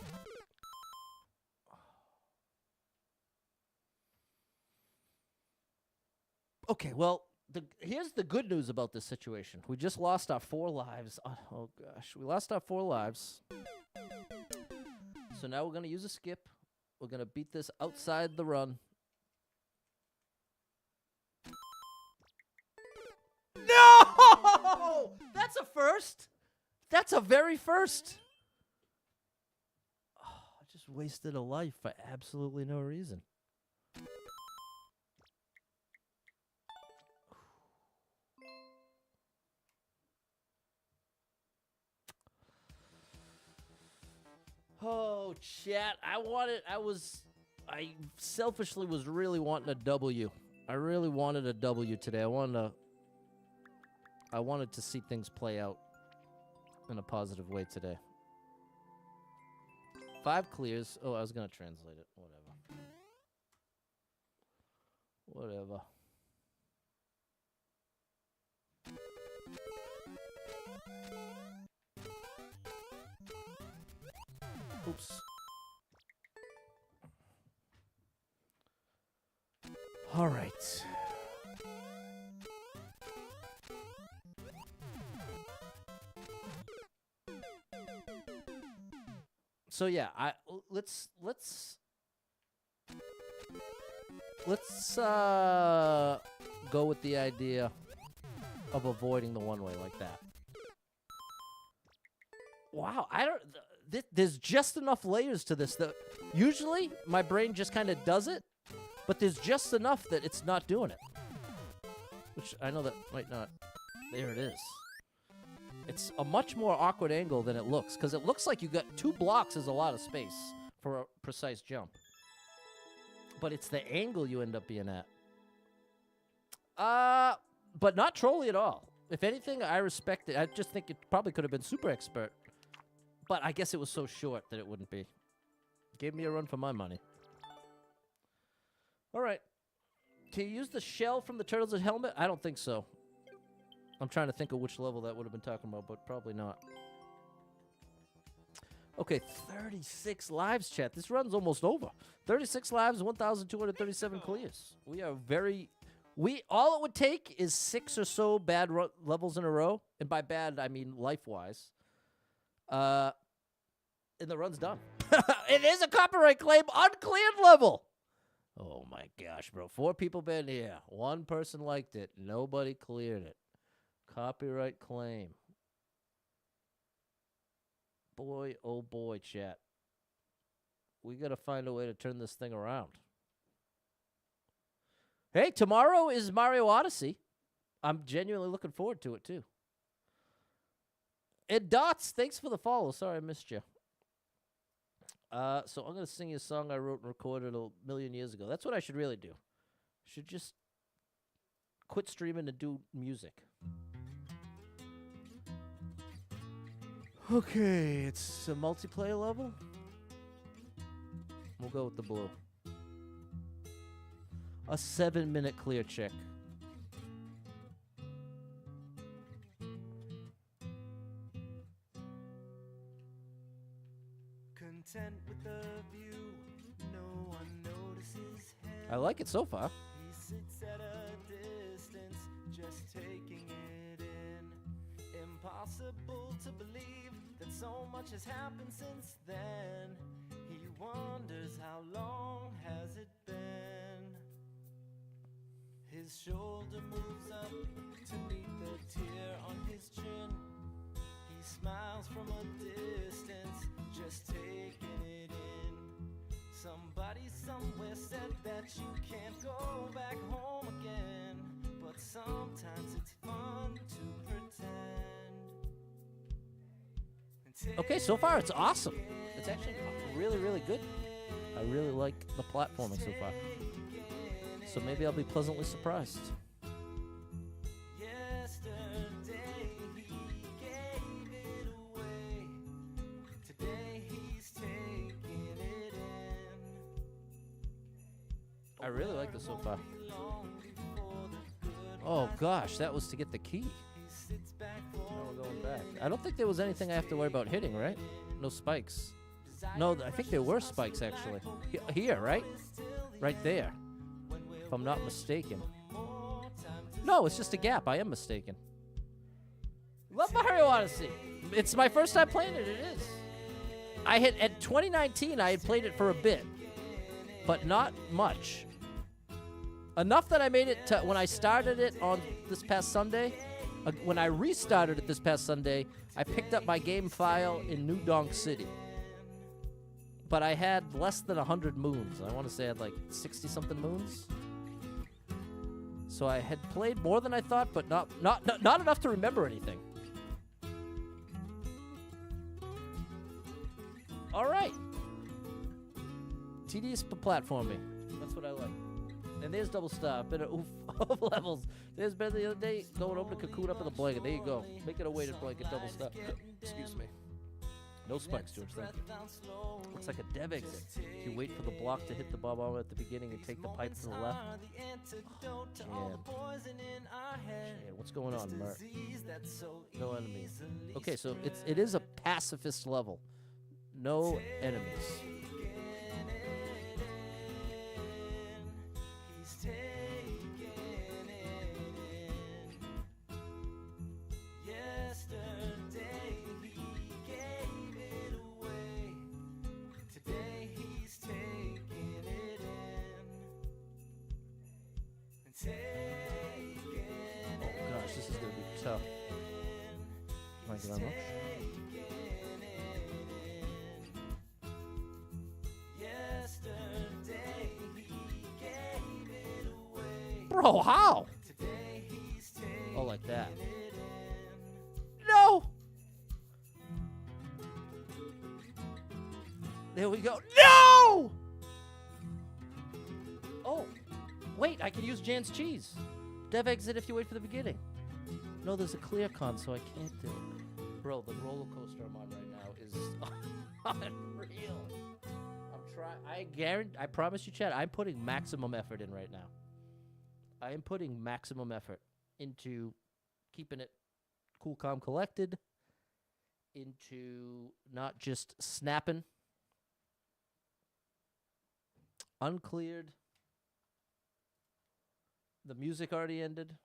Okay, well, here's the good news about this situation. We just lost our 4 lives. Oh, gosh. We lost our 4 lives. So now we're going to use a skip. We're going to beat this outside the run. No! That's a first. That's a very first. Oh, I just wasted a life for absolutely no reason. Oh, chat. I selfishly was really wanting a W. I really wanted a W today. I wanted to see things play out in a positive way today. 5 clears. Oh, I was going to translate it. Whatever. Oops. All right. So yeah, let's go with the idea of avoiding the one-way like that. Wow, there's just enough layers to this that usually my brain just kind of does it, but there's just enough that it's not doing it. Which I know that might not. There it is. It's a much more awkward angle than it looks, because it looks like you got 2 blocks is a lot of space for a precise jump. But it's the angle you end up being at. But not trolly at all. If anything, I respect it. I just think it probably could have been super expert. But I guess it was so short that it wouldn't be. Gave me a run for my money. All right. Can you use the shell from the Turtles' helmet? I don't think so. I'm trying to think of which level that would have been talking about, but probably not. Okay, 36 lives, chat. This run's almost over. 36 lives, 1,237 clears. We are very... all it would take is 6 or so bad levels in a row. And by bad, I mean life-wise. And the run's done. It is a copyright claim, uncleared level. Oh, my gosh, bro. 4 people been here. 1 person liked it. Nobody cleared it. Copyright claim. Boy, oh boy, chat. We got to find a way to turn this thing around. Hey, tomorrow is Mario Odyssey. I'm genuinely looking forward to it, too. And Dots, thanks for the follow. Sorry I missed you. So I'm going to sing you a song I wrote and recorded a million years ago. That's what I should really do. Should just quit streaming and do music. Okay, it's a multiplayer level. We'll go with the blue. A 7-minute clear check. Content with the view, no one notices him. I like it so far. He sits at a distance, just taking it in. impossible to believe that so much has happened since then. He wonders how long has it been. His shoulder moves up to meet the tear on his chin. He smiles from a distance, just taking it in. Somebody somewhere said that you can't go back home again, but sometimes it's fun to pretend. Okay, so far it's awesome. It's actually really, really good. I really like the platforming so far. So maybe I'll be pleasantly surprised. Yesterday he gave it away. Today he's taking it in. I really like this so far. Oh gosh, that was to get the key. Now we're going back. I don't think there was anything I have to worry about hitting, right? No spikes. No, I think there were spikes actually. Here, right? Right there. If I'm not mistaken. No, it's just a gap. I am mistaken. Love Mario Odyssey. It's my first time playing it. It is. I had at 2019. I had played it for a bit, but not much. Enough that I made it to when I started it on this past Sunday. When I restarted it this past Sunday, I picked up my game file in New Donk City. But I had less than 100 moons. I want to say I had like 60-something moons. So I had played more than I thought, but not enough to remember anything. All right. Tedious but platforming. That's what I like. And there's double star. Bit of oof levels. There's been the other day going over to Cocoon up in the blanket. There you go. Make it a weighted blanket, double star. Excuse me. No spikes, George. Thank you. Looks like a dev exit. If you wait for the block to hit the bob armor at the beginning and take the pipe to the left. Oh, man. What's going on, Mark? No enemies. Okay, so it is a pacifist level. No enemies. Tough. Thank you very much. Bro, how? Oh, like that. No! There we go. No! Oh, wait, I can use Jan's cheese. Dev exit if you wait for the beginning. No, there's a clear con, so I can't do it. Bro, the roller coaster I'm on right now is unreal. I'm trying. I promise you, Chad, I'm putting maximum effort in right now. I am putting maximum effort into keeping it cool, calm, collected, into not just snapping. Uncleared. The music already ended.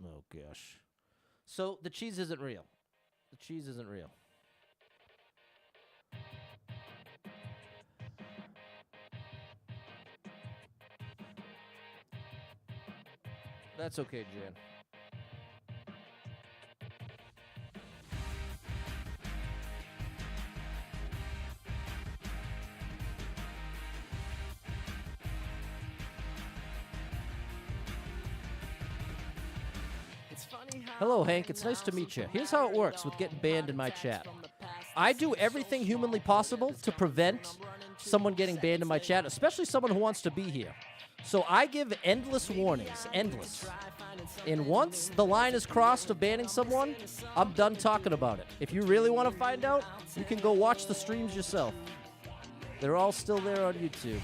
Oh, gosh. So, the cheese isn't real. The cheese isn't real. That's okay, Jan. Hello, Hank. It's nice to meet you. Here's how it works with getting banned in my chat. I do everything humanly possible to prevent someone getting banned in my chat, especially someone who wants to be here. So I give endless warnings, endless. And once the line is crossed of banning someone, I'm done talking about it. If you really want to find out, you can go watch the streams yourself. They're all still there on YouTube.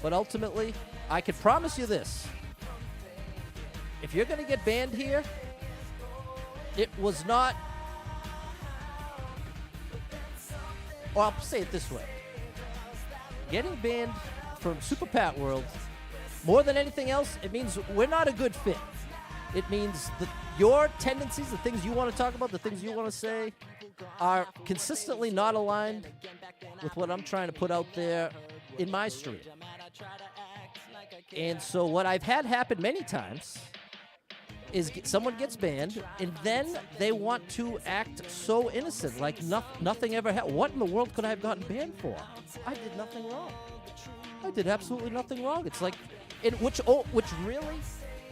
But ultimately, I can promise you this. If you're going to get banned here, it was not... Or I'll say it this way. Getting banned from Super Pat World, more than anything else, it means we're not a good fit. It means your tendencies, the things you want to talk about, the things you want to say, are consistently not aligned with what I'm trying to put out there in my stream. And so what I've had happen many times is someone gets banned, and then they want to act so innocent, like nothing ever happened. What in the world could I have gotten banned for? I did nothing wrong. I did absolutely nothing wrong. It's like, which really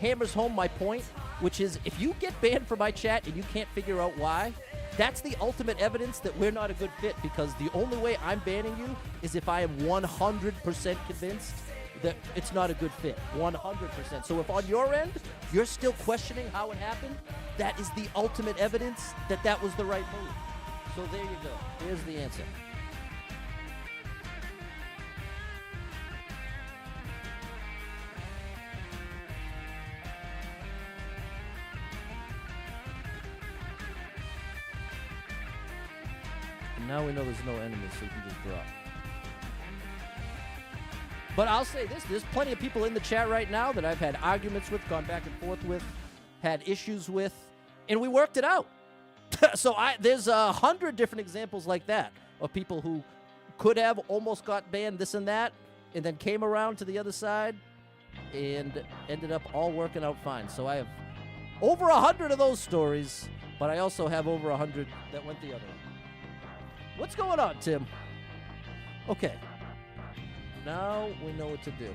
hammers home my point, which is if you get banned from my chat and you can't figure out why, that's the ultimate evidence that we're not a good fit, because the only way I'm banning you is if I am 100% convinced that it's not a good fit. 100%. So if on your end, you're still questioning how it happened, that is the ultimate evidence that that was the right move. So there you go. Here's the answer. And now we know there's no enemies, so you can just drop. But I'll say this, there's plenty of people in the chat right now that I've had arguments with, gone back and forth with, had issues with, and we worked it out. So there's 100 different examples like that of people who could have almost got banned, this and that, and then came around to the other side and ended up all working out fine. So I have over 100 of those stories, but I also have over 100 that went the other way. What's going on, Tim? Okay. Now we know what to do.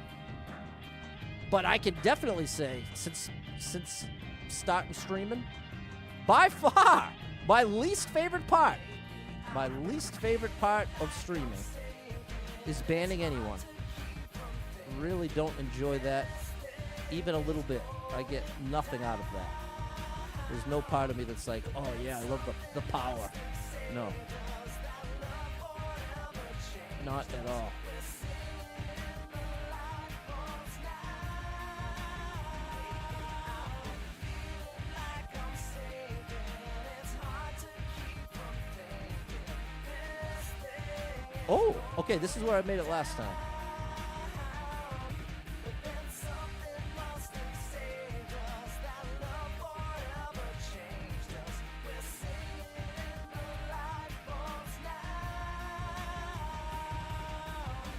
But I can definitely say, since starting streaming, by far, my least favorite part of streaming is banning anyone. Really don't enjoy that even a little bit. I get nothing out of that. There's no part of me that's like, oh yeah, I love the power. No. Not at all. Oh, okay, this is where I made it last time.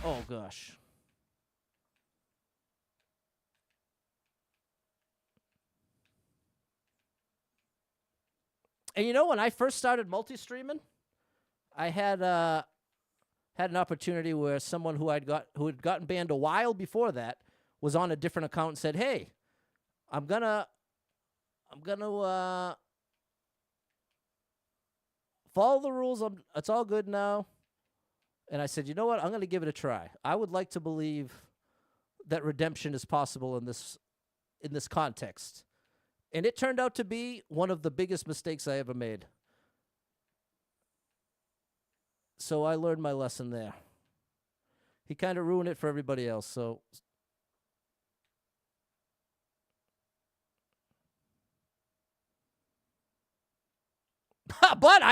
Oh, gosh. And you know, when I first started multi-streaming, I had an opportunity where someone who had gotten banned a while before that was on a different account and said, "Hey, I'm gonna follow the rules. It's all good now." And I said, "You know what? I'm going to give it a try. I would like to believe that redemption is possible in this context." And it turned out to be one of the biggest mistakes I ever made. So I learned my lesson there. He kind of ruined it for everybody else, so. But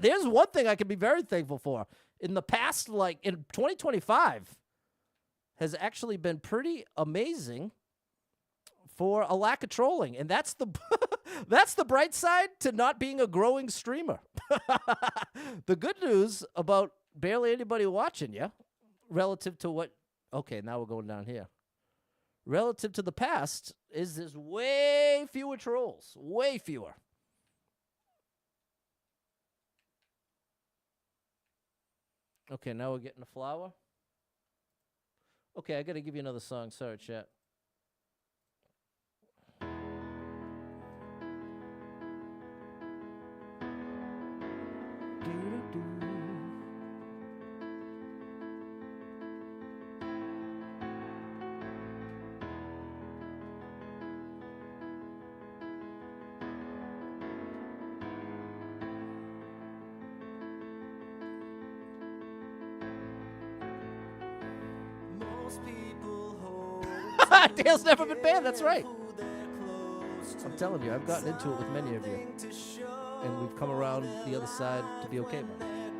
there's one thing I can be very thankful for. In the past, like in 2025, has actually been pretty amazing for a lack of trolling. And that's the that's the bright side to not being a growing streamer. The good news about barely anybody watching you, relative to what... Okay, now we're going down here. Relative to the past, is there's way fewer trolls. Way fewer. Okay, now we're getting a flower. Okay, I got to give you another song. Sorry, chat. Dale's never been banned, that's right. I'm telling you, I've gotten into it with many of you. And we've come around the other side to be okay, man.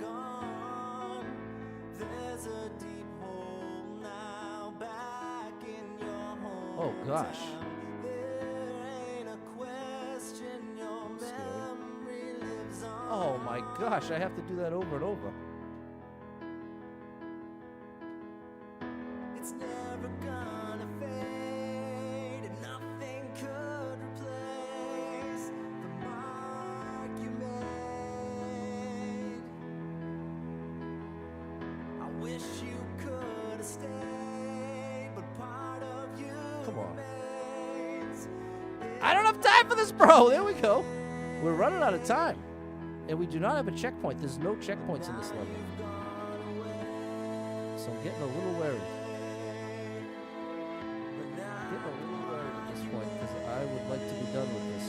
Oh, gosh. gosh, I have to do that over and over. It's never gonna fade, and nothing could replace the mark you made. I wish you could have stayed, but part of you Come on. remains. I don't have time for this, bro. There we go. We're running out of time. And we do not have a checkpoint. There's no checkpoints in this level. So I'm getting a little worried. Getting a little worried at this point because I would like to be done with this.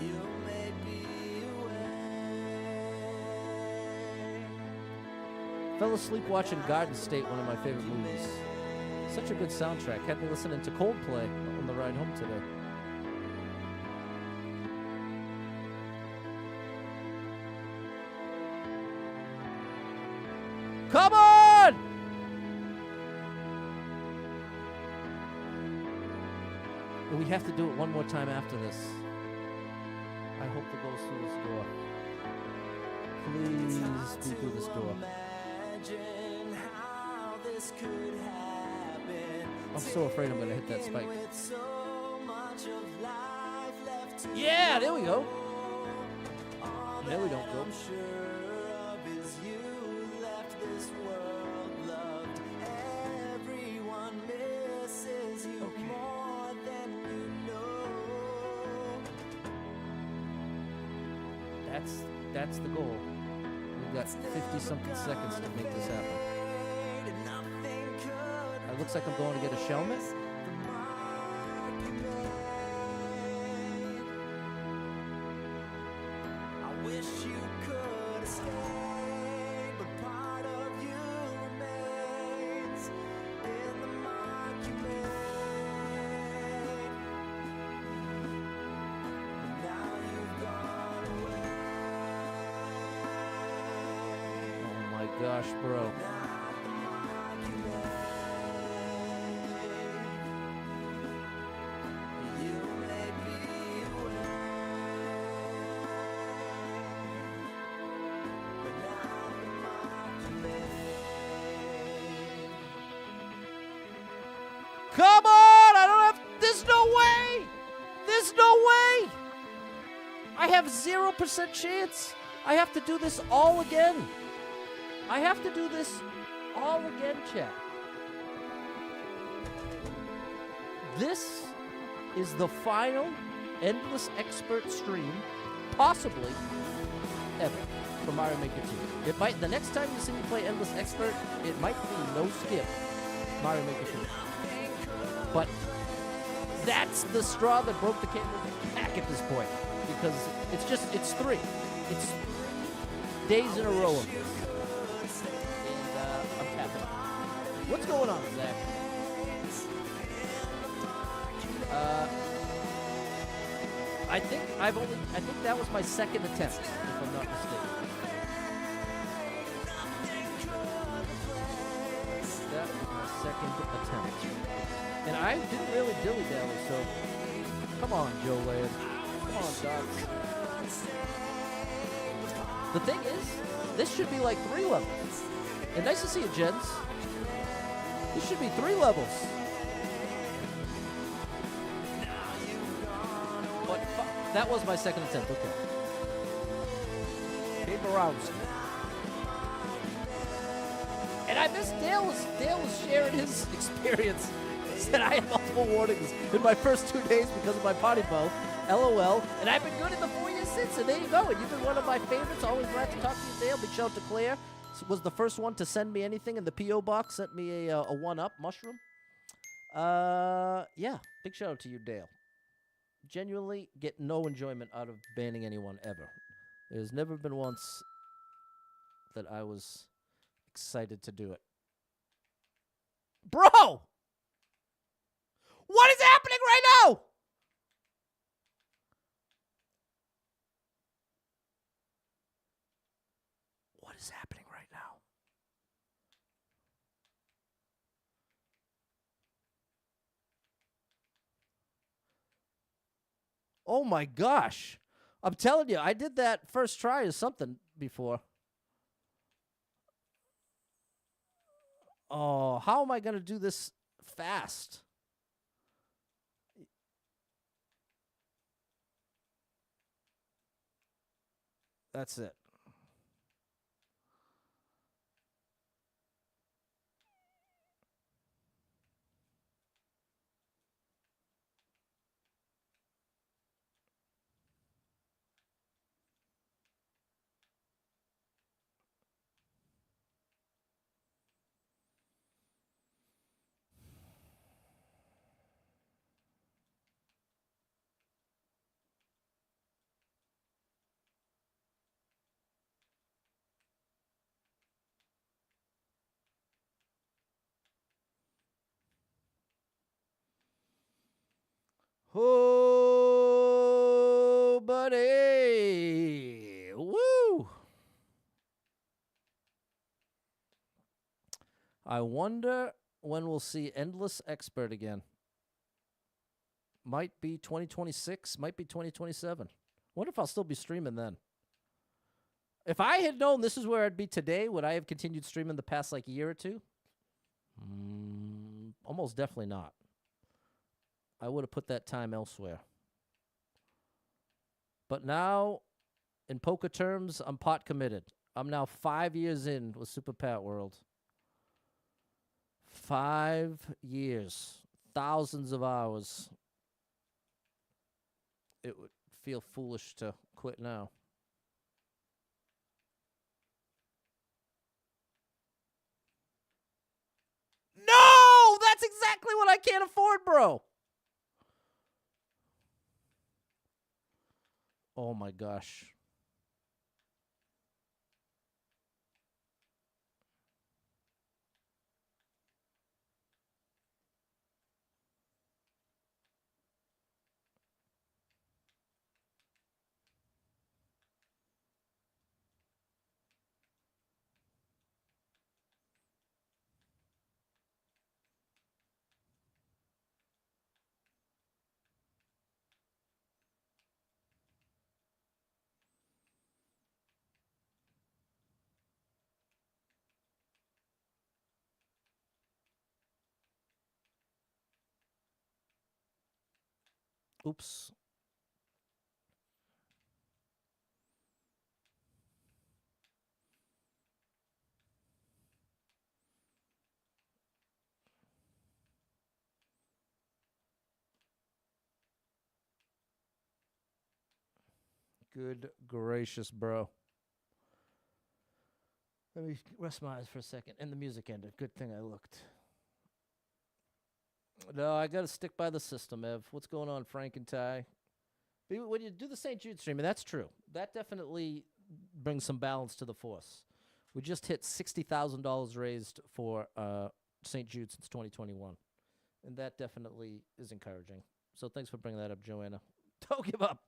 You may be away. Fell asleep watching Garden State, one of my favorite movies. Such a good soundtrack. Had me listening to Coldplay on the ride home today. Come on! And we have to do it one more time after this. I hope it goes through this door. Please be through this door. Imagine how this could happen. I'm so afraid I'm gonna hit that spike. With so much of life left to Yeah, there we go. all There we that don't go. I'm sure of is you left this world loved. Everyone misses you Okay. more than you know. That's the goal. We've got 50-something seconds to make this happen. It looks like I'm going to get a shellmet. I wish you could have stayed, but part of you remains in the mark you made. Now you've gone away. Oh my gosh, bro. Come on! I don't have. There's no way! There's no way! I have 0% chance. I have to do this all again. I have to do this all again, chat. This is the final Endless Expert stream, possibly ever, for Mario Maker 2. It might, the next time you see me play Endless Expert, it might be no skip Mario Maker 2. But that's the straw that broke the camel's back at this point, because it's 3. It's days in a row of this. And I'm tapping. What's going on, Zach? I think that was my second attempt, if I'm not mistaken. That was my second attempt. And I didn't really dilly-dally, so come on, Joe Land. Come on, Docs. The thing is, this should be like 3 levels. And nice to see you, gents. This should be 3 levels. But that was my second attempt, okay. Came around. And I missed Dale was sharing his experience. He said I had multiple warnings in my first 2 days because of my potty bow. LOL. And I've been good in the 4 years since, and there you go. And you've been one of my favorites. Always glad to talk to you, Dale. Big shout out to Claire. Was the first one to send me anything in the P.O. box. Sent me a 1-up mushroom. Yeah. Big shout out to you, Dale. Genuinely get no enjoyment out of banning anyone ever. There's never been once that I was excited to do it. Bro! What is happening right now? What is happening right now? Oh my gosh. I'm telling you, I did that first try or something before. Oh, how am I going to do this fast? That's it. Oh, buddy. Woo. I wonder when we'll see Endless Expert again. Might be 2026, might be 2027. Wonder if I'll still be streaming then. If I had known this is where I'd be today, would I have continued streaming the past like year or two? Almost definitely not. I would have put that time elsewhere. But now, in poker terms, I'm pot committed. I'm now 5 years in with Super Pat World. 5 years. Thousands of hours. It would feel foolish to quit now. No! That's exactly what I can't afford, bro. Oh my gosh. Oops. Good gracious, bro. Let me rest my eyes for a second. And the music ended. Good thing I looked. No, I got to stick by the system, Ev. What's going on, Frank and Ty? When you do the St. Jude streaming, that's true. That definitely brings some balance to the force. We just hit $60,000 raised for St. Jude since 2021. And that definitely is encouraging. So thanks for bringing that up, Joanna. Don't give up.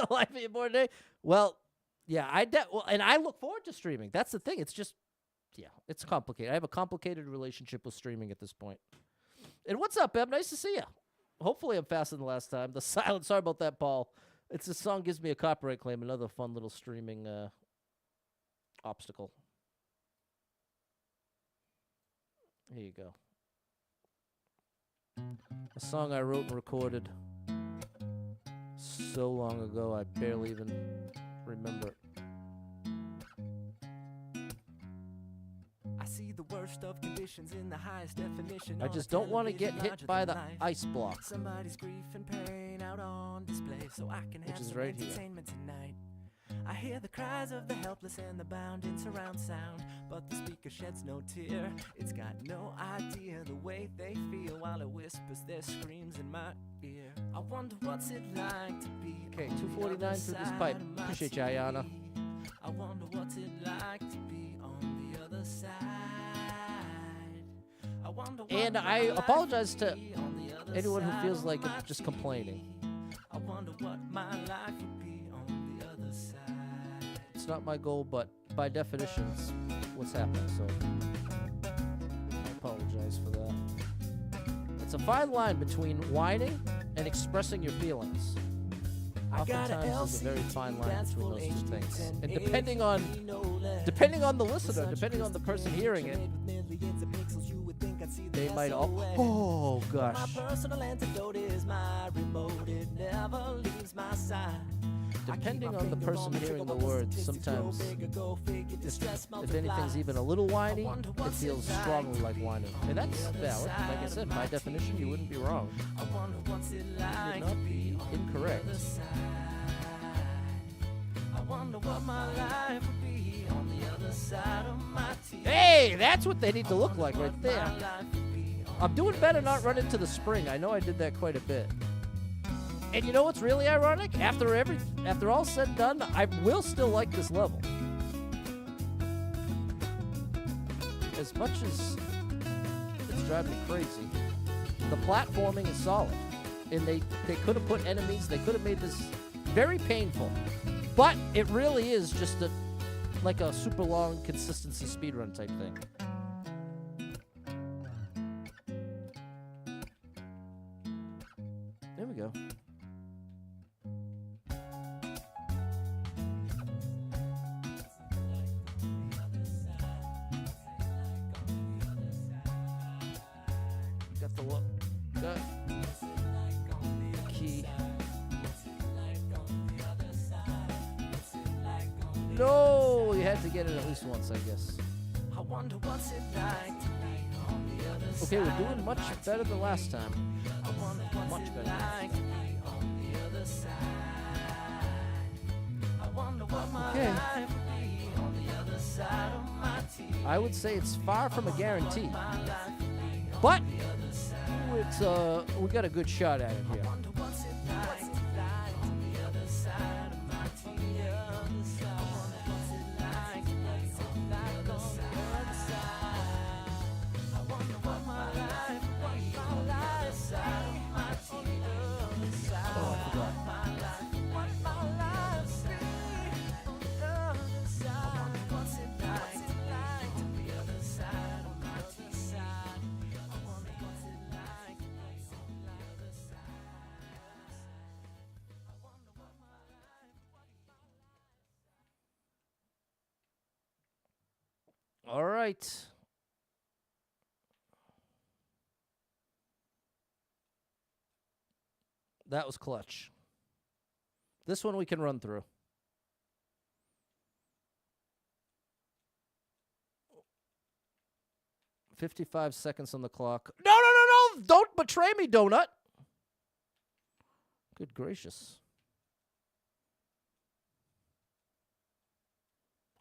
Life of your board day. Well, yeah, and I look forward to streaming. That's the thing. It's just, yeah, it's complicated. I have a complicated relationship with streaming at this point. And what's up, Eb? Nice to see you. Hopefully I'm faster than last time. The silence. Sorry about that, Paul. It's this song gives me a copyright claim. Another fun little streaming obstacle. Here you go. A song I wrote and recorded so long ago, I barely even remember it. I see the worst of conditions in the highest definition. I just don't want to get hit by the ice block. Somebody's grief and pain out on display, so I can have some entertainment tonight. I hear the cries of the helpless and the bound in surround sound, but the speaker sheds no tear. It's got no idea the way they feel while it whispers their screams in my ear. I wonder what's it like to be okay, 249 through this pipe. Appreciate you, Ayana. I wonder what's it like to be on the other side. I wonder what and I apologize to anyone who feels like I'm just complaining. I wonder what my life would be on the other side. It's not my goal, but by definition, it's what's happening, so I apologize for that. It's a fine line between whining and expressing your feelings. Oftentimes, there's a very fine line between those two things. And depending on the listener, depending on the person hearing it, they might all... Oh, gosh. My personal antidote is my remote. It never leaves my side. Depending on the person hearing the words, sometimes, if anything's even a little whiny, it feels strongly like whining. And that's valid. Like I said, by definition, you wouldn't be wrong. You would not be incorrect. I wonder what my life would be on the other side of my teeth. Hey, that's what they need to look like right there. I'm doing better not running to the spring. I know I did that quite a bit. And you know what's really ironic? After all said and done, I will still like this level. As much as it's driving me crazy, the platforming is solid. And they could have put enemies, they could have made this very painful. But it really is just like a super long consistency speedrun type thing. There we go. Got the look. Got key. No, you had to get it at least once, I guess. I wonder what's it like to be on the other side. Okay, we're doing much better than last time. I wonder what's Much it better. like to be on the other side. I wonder what my Okay. life would be on the other side of my teeth. I would say it's far from a guarantee, My life would be on but the other side. it's we got a good shot at it here. Wonder what's it like on the other side of my teeth. I wonder what's it like on the other side. I wonder what my life would be on the other side of my teeth. Oh, I forgot. My life, what my life be on the other side. I wonder what's it like to be on the other side of my teeth. I wonder what's it like on the other side. I wonder what my life. All right. That was clutch. This one we can run through. $55 seconds on the clock. No! Don't betray me, Donut. Good gracious.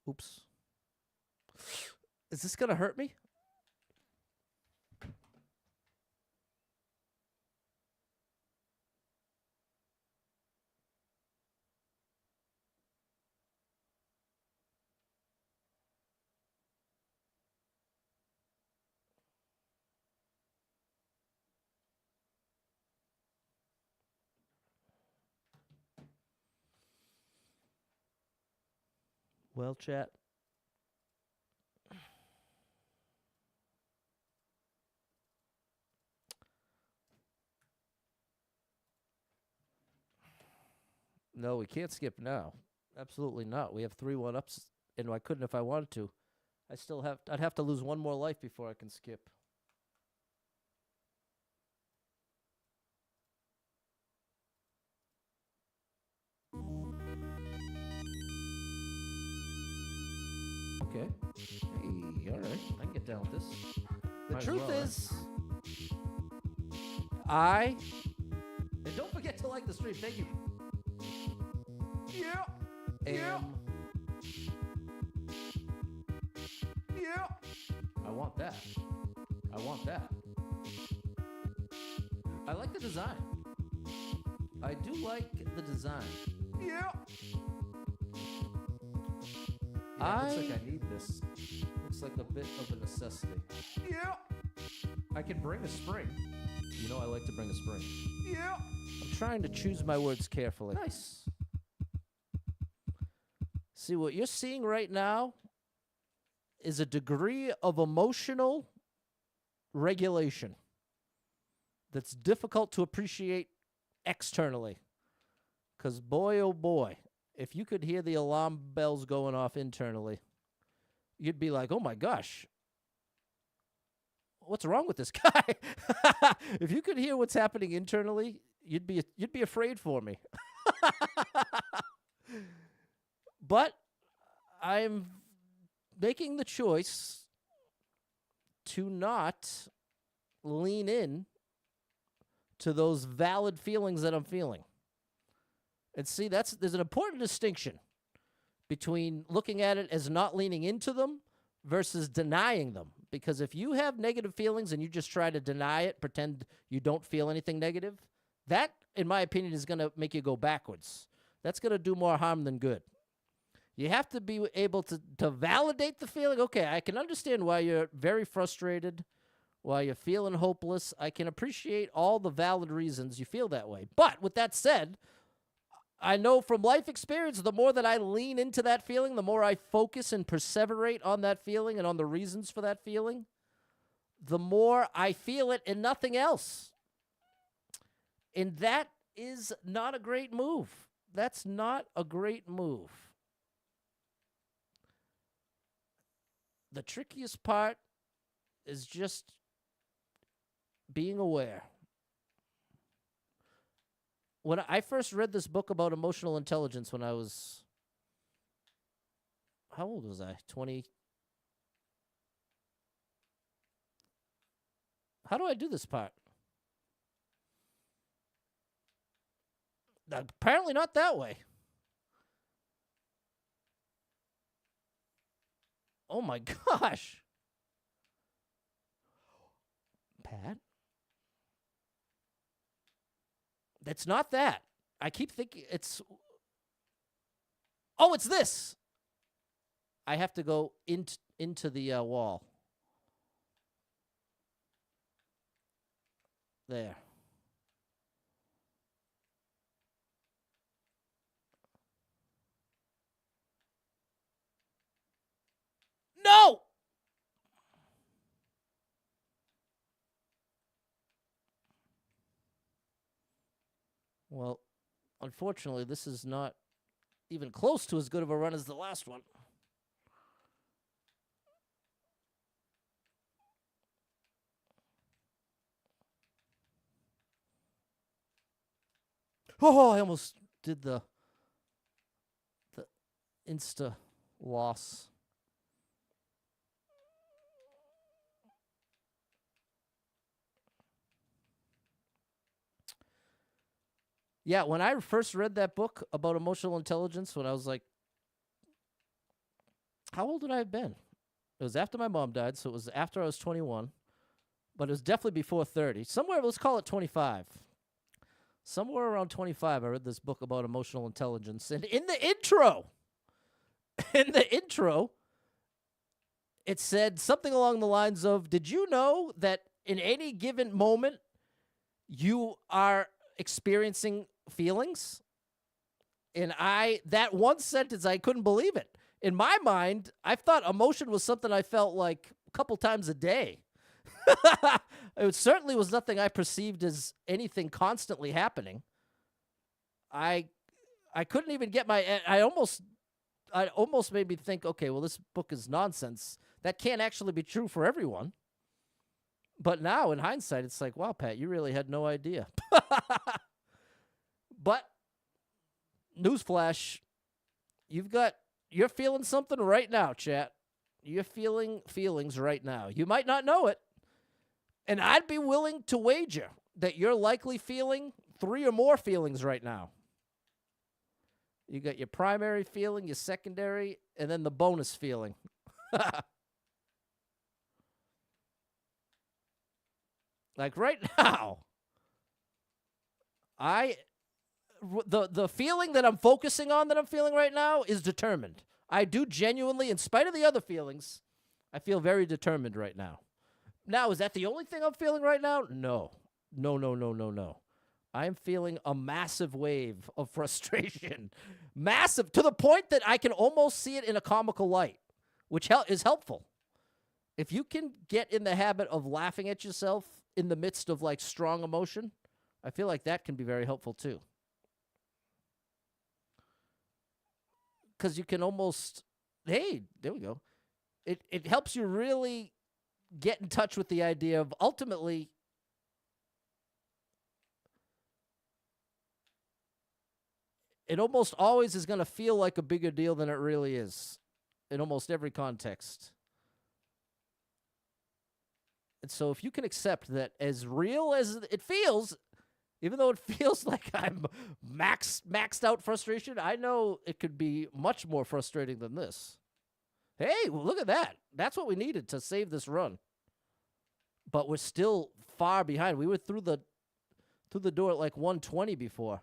Oops. Is this going to hurt me? Well, chat. No, we can't skip now. Absolutely not. We have 3 1-ups, and I couldn't if I wanted to. I'd have to lose one more life before I can skip. Okay. Hey, all right. I can get down with this. The truth is, and don't forget to like the stream. Thank you. Yeah. I want that. I like the design. I do like the design. Yeah. Looks like I need this. Looks like a bit of a necessity. Yeah. I can bring a spring. You know I like to bring a spring. Yeah. I'm trying to choose my words carefully. Nice. See, what you're seeing right now is a degree of emotional regulation that's difficult to appreciate externally. Because boy, oh boy, if you could hear the alarm bells going off internally, you'd be like, oh my gosh, what's wrong with this guy? If you could hear what's happening internally, you'd be afraid for me. But I'm making the choice to not lean in to those valid feelings that I'm feeling. And see, there's an important distinction between looking at it as not leaning into them versus denying them. Because if you have negative feelings and you just try to deny it, pretend you don't feel anything negative, that, in my opinion, is going to make you go backwards. That's going to do more harm than good. You have to be able to validate the feeling. Okay, I can understand why you're very frustrated, why you're feeling hopeless. I can appreciate all the valid reasons you feel that way. But with that said, I know from life experience, the more that I lean into that feeling, the more I focus and perseverate on that feeling and on the reasons for that feeling, the more I feel it and nothing else. And that is not a great move. That's not a great move. The trickiest part is just being aware. When I first read this book about emotional intelligence when I was, how old was I? 20. How do I do this part? Apparently not that way. Oh my gosh. Pat? That's not that. I keep thinking it's... Oh, it's this. I have to go into the wall. There. No! Well, unfortunately, this is not even close to as good of a run as the last one. Oh, I almost did the insta loss. Yeah, when I first read that book about emotional intelligence, when I was like, how old would I have been? It was after my mom died, so it was after I was 21, but it was definitely before 30. Somewhere, let's call it 25. Somewhere around 25, I read this book about emotional intelligence, and in the intro, it said something along the lines of, did you know that in any given moment, you are experiencing feelings? And that one sentence, I couldn't believe it. In my mind, I thought emotion was something I felt like a couple times a day. It certainly was nothing I perceived as anything constantly happening. I couldn't even get I almost made me think, okay, well, this book is nonsense. That can't actually be true for everyone. But now, in hindsight, it's like, wow, Pat, you really had no idea. But, newsflash, you're feeling something right now, chat. You're feeling feelings right now. You might not know it. And I'd be willing to wager that you're likely feeling 3 or more feelings right now. You got your primary feeling, your secondary, and then the bonus feeling. Like right now, the feeling that I'm focusing on that I'm feeling right now is determined. I do genuinely, in spite of the other feelings, I feel very determined right now. Now, is that the only thing I'm feeling right now? No. No. I am feeling a massive wave of frustration. Massive, to the point that I can almost see it in a comical light, which is helpful. If you can get in the habit of laughing at yourself in the midst of, like, strong emotion, I feel like that can be very helpful, too. because you can almost, hey, there we go. It helps you really get in touch with the idea of ultimately it almost always is going to feel like a bigger deal than it really is in almost every context. And so if you can accept that as real as it feels, even though it feels like I'm maxed out frustration, I know it could be much more frustrating than this. Hey, well, look at that. That's what we needed to save this run. But we're still far behind. We were through the door at like 120 before.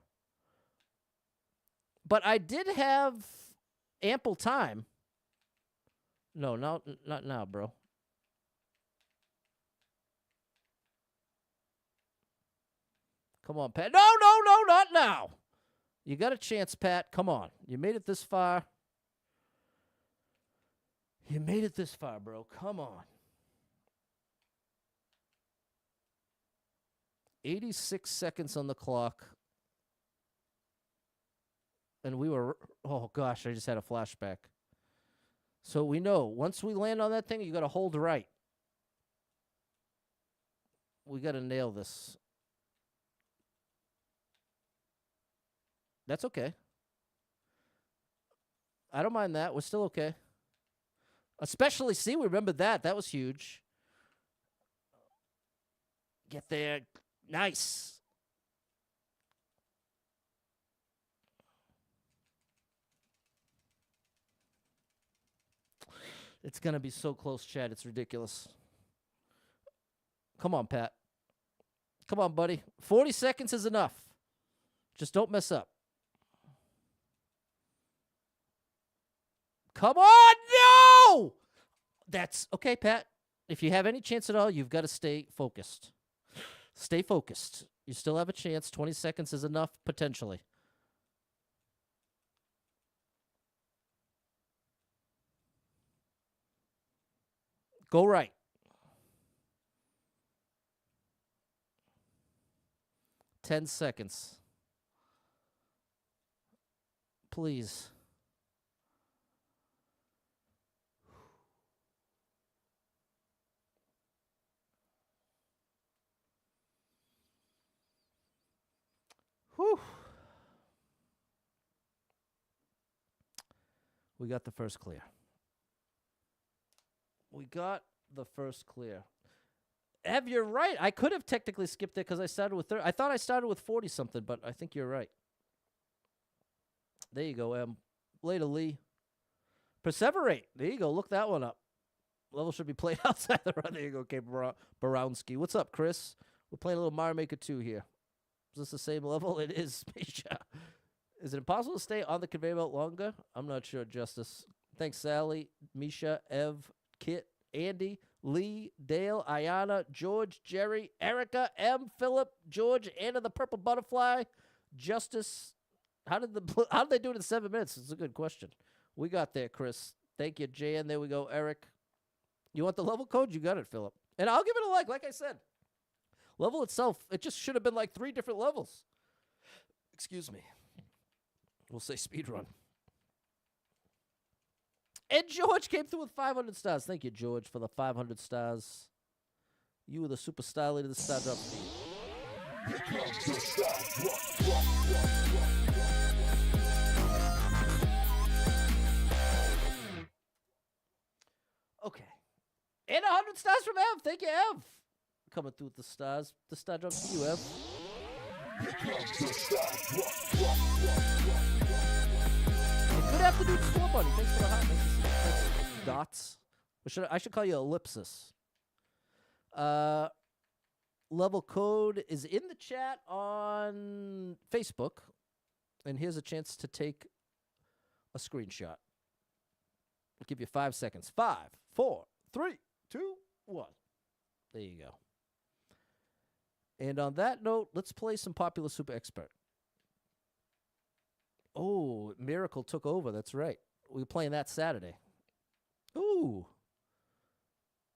But I did have ample time. No, not now, bro. Come on, Pat. No, not now. You got a chance, Pat. Come on. You made it this far. You made it this far, bro. Come on. 86 seconds on the clock. And we were, oh gosh, I just had a flashback. So we know, once we land on that thing, you got to hold right. We got to nail this. That's okay. I don't mind that. We're still okay. Especially, see, we remembered that. That was huge. Get there. Nice. It's going to be so close, Chad. It's ridiculous. Come on, Pat. Come on, buddy. 40 seconds is enough. Just don't mess up. Come on, no! That's okay, Pat. If you have any chance at all, you've got to stay focused. Stay focused. You still have a chance. 20 seconds is enough, potentially. Go right. Ten seconds. Please. Whew. We got the first clear. We got the first clear. Ev, you're right. I could have technically skipped it because I started with 30. I thought I started with 40-something, but I think you're right. There you go, Em. Later, Lee. Perseverate. There you go. Look that one up. Level should be played outside the run. There you go, Kate Borowski. What's up, Chris? We're playing a little Mario Maker 2 here. Is this the same level? It is, Misha. Is it impossible to stay on the conveyor belt longer? I'm not sure, Justice. Thanks, Sally, Misha, Ev, Kit, Andy, Lee, Dale, Ayana, George, Jerry, Erica, M, Philip, George, Anna the Purple Butterfly, Justice. How did they do it in 7 minutes? It's a good question. We got there, Chris. Thank you, Jan. There we go, Eric. You want the level code? You got it, Philip. And I'll give it a like I said. Level itself, it just should have been like 3 different levels. Excuse me. We'll say speedrun. And George came through with 500 stars. Thank you, George, for the 500 stars. You were the super star leader of the star drop speed. Okay. And 100 stars from Ev. Thank you, Ev. Coming through with the stars. The star drop to you, Ev. Good afternoon, Score Bunny. Thanks for the hot message. Dots. I should call you Ellipsis. Level code is in the chat on Facebook. And here's a chance to take a screenshot. I'll give you 5 seconds. 5, 4, 3, 2, 1. There you go. And on that note, let's play some Popular Super Expert. Oh, Miracle took over. That's right. We're playing that Saturday. Ooh.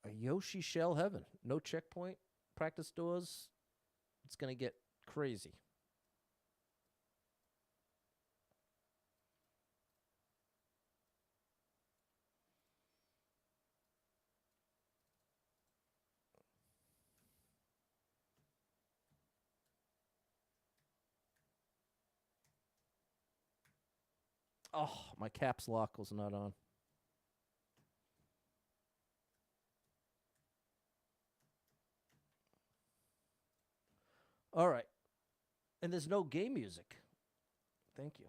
A Yoshi Shell Heaven. No checkpoint. Practice doors. It's going to get crazy. Oh, my caps lock was not on. All right. And there's no game music. Thank you.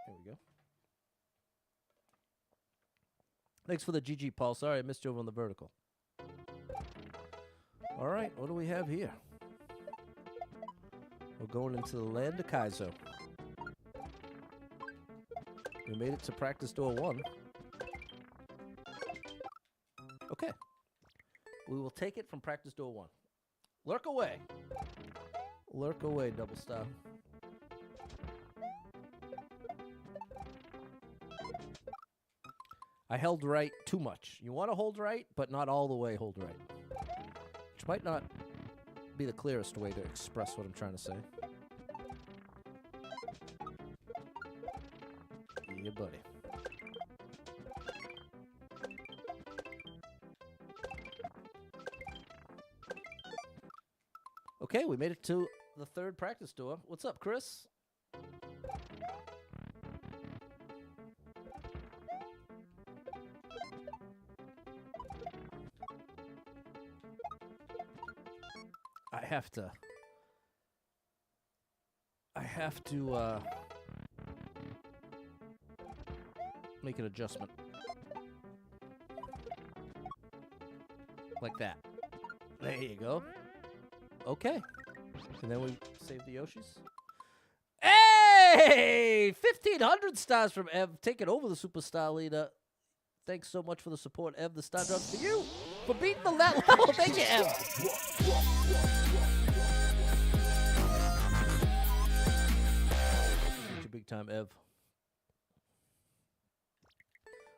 There we go. Thanks for the GG, Paul. Sorry I missed you over on the vertical. All right, what do we have here? We're going into the land of Kaizo. We made it to practice door 1. Okay. We will take it from practice door 1. Lurk away. Lurk away, double star. I held right too much. You want to hold right, but not all the way hold right. Which might not be the clearest way to express what I'm trying to say. Yeah, buddy. Okay, we made it to the 3rd practice door. What's up, Chris? I have to make an adjustment. Like that. There you go. Okay. And then we save the Yoshis. Hey! 1,500 stars from Ev. Taking over the Superstar Leader. Thanks so much for the support, Ev. The star drops for you. For beating the level. Thank you, Ev. Big time, Ev.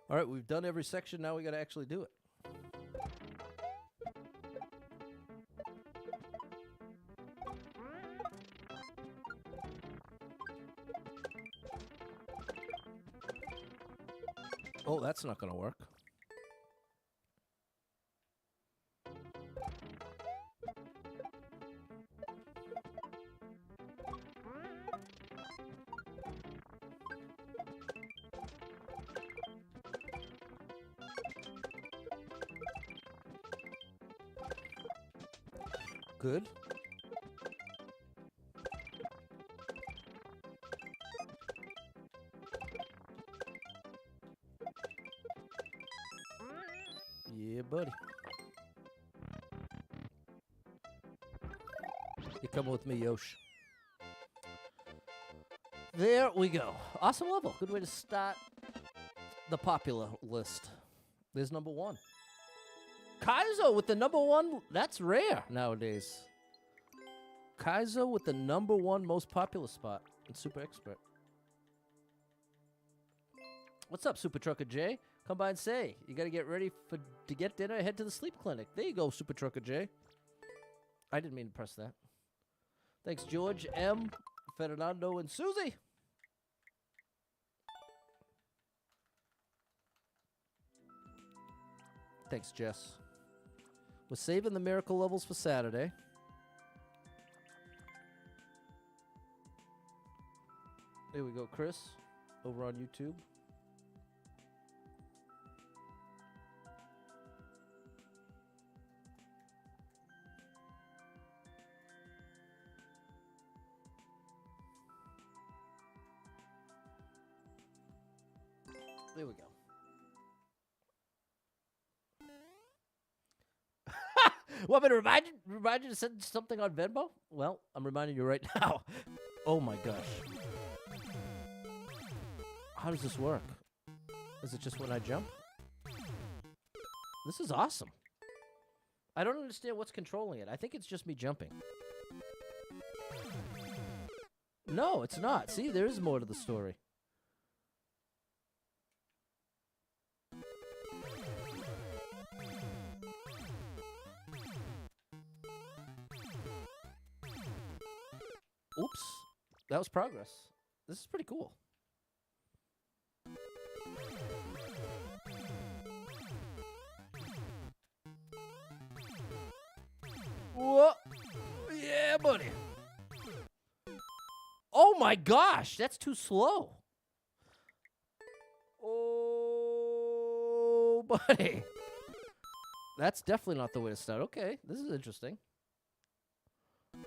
All right, we've done every section. Now we got to actually do it. Oh, that's not going to work. Good. Yeah, buddy. You come with me, Yosh. There we go. Awesome level. Good way to start the popular list. There's number 1. Kaizo with the number 1. That's rare nowadays. Kaizo with the number 1 most popular spot. And Super Expert. What's up, Super Trucker J? Come by and say. You got to get ready to get dinner and head to the sleep clinic. There you go, Super Trucker J. I didn't mean to press that. Thanks, George, M, Fernando, and Susie. Thanks, Jess. We're saving the miracle levels for Saturday. There we go, Chris, over on YouTube. There we go. Want me to remind you to send something on Venmo? Well, I'm reminding you right now. Oh my gosh. How does this work? Is it just when I jump? This is awesome. I don't understand what's controlling it. I think it's just me jumping. No, it's not. See, there is more to the story. Oops. That was progress. This is pretty cool. Whoa. Yeah, buddy. Oh my gosh, that's too slow. Oh, buddy. That's definitely not the way to start. Okay, this is interesting.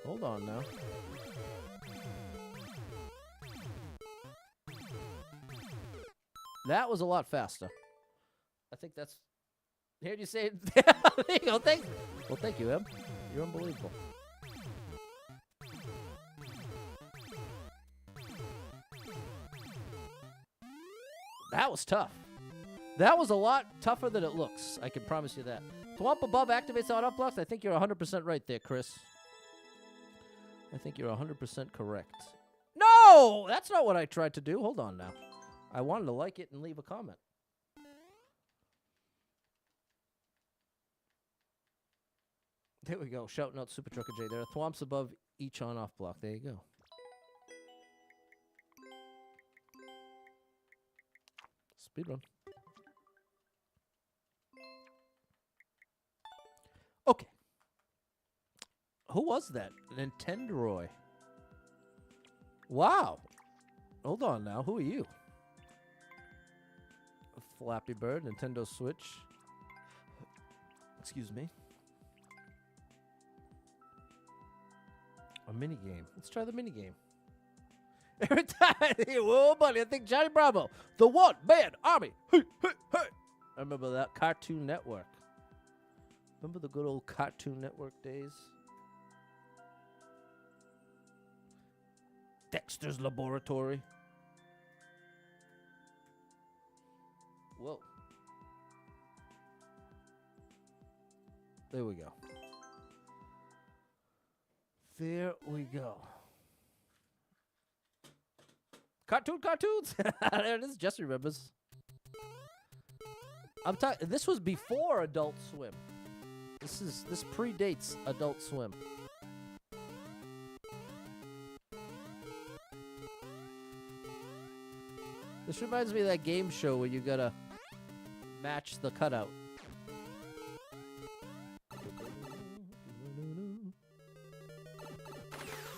Hold on now. That was a lot faster. I think that's... Heard you say it. There you go. Thanks. Well, thank you, Em. You're unbelievable. That was tough. That was a lot tougher than it looks. I can promise you that. Thwomp above activates on-off blocks. I think you're 100% right there, Chris. I think you're 100% correct. No! That's not what I tried to do. Hold on now. I wanted to like it and leave a comment. There we go. Shouting out Super Trucker J. There are thwomps above each on-off block. There you go. Speedrun. Okay. Who was that? Nintendoroy. Wow. Hold on now. Who are you? Flappy Bird, Nintendo Switch. Excuse me. A mini game. Let's try the mini game. Every time, whoa, buddy! I think Johnny Bravo, the one-man army. Hey, hey, hey! I remember that Cartoon Network. Remember the good old Cartoon Network days? Dexter's Laboratory. Whoa. There we go. There we go. Cartoons. There it is. Jesse remembers. I'm talking. This was before Adult Swim. This predates Adult Swim. This reminds me of that game show where you gotta match the cutout.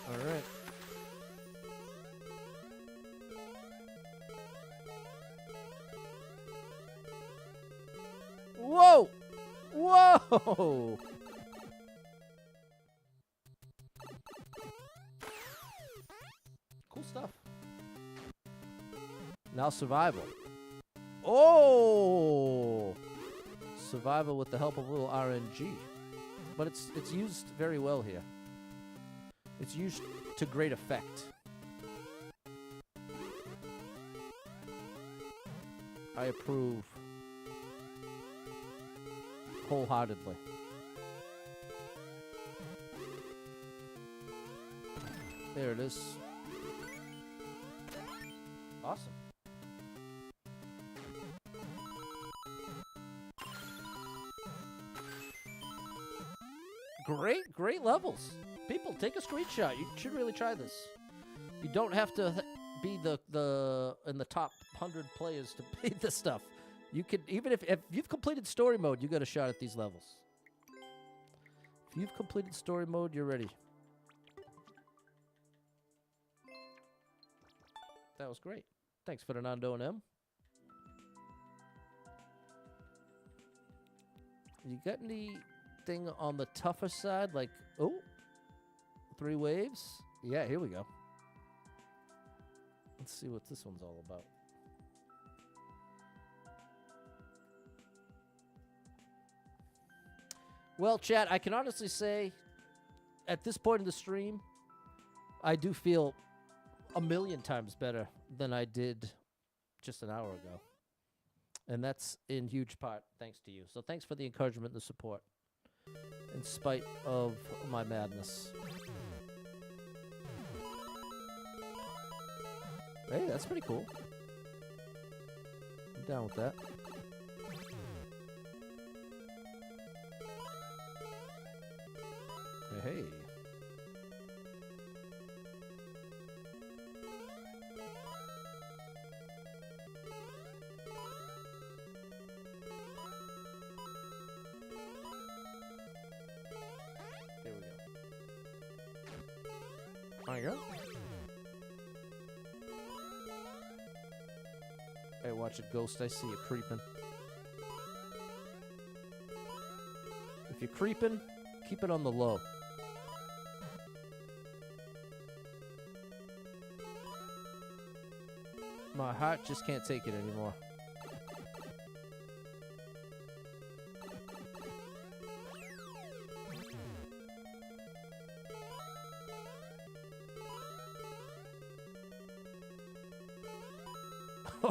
All right. Whoa! Whoa! Cool stuff. Now survival. Oh! Survival with the help of a little RNG. But it's used very well here. It's used to great effect. I approve wholeheartedly. There it is. Awesome. Great levels. People, take a screenshot. You should really try this. You don't have to be in the top 100 players to beat this stuff. You could, even if you've completed story mode, you got a shot at these levels. If you've completed story mode, you're ready. That was great. Thanks, Fernando and M. You got anything on the tougher side? Like, oh, 3 waves? Yeah, here we go. Let's see what this one's all about. Well, chat, I can honestly say, at this point in the stream, I do feel a million times better than I did just an hour ago. And that's in huge part thanks to you. So thanks for the encouragement and the support, in spite of my madness. Hey, that's pretty cool. I'm down with that. Hey. There we go. There you go. Hey, watch it, Ghost. I see you creeping. If you're creeping, keep it on the low. My heart just can't take it anymore.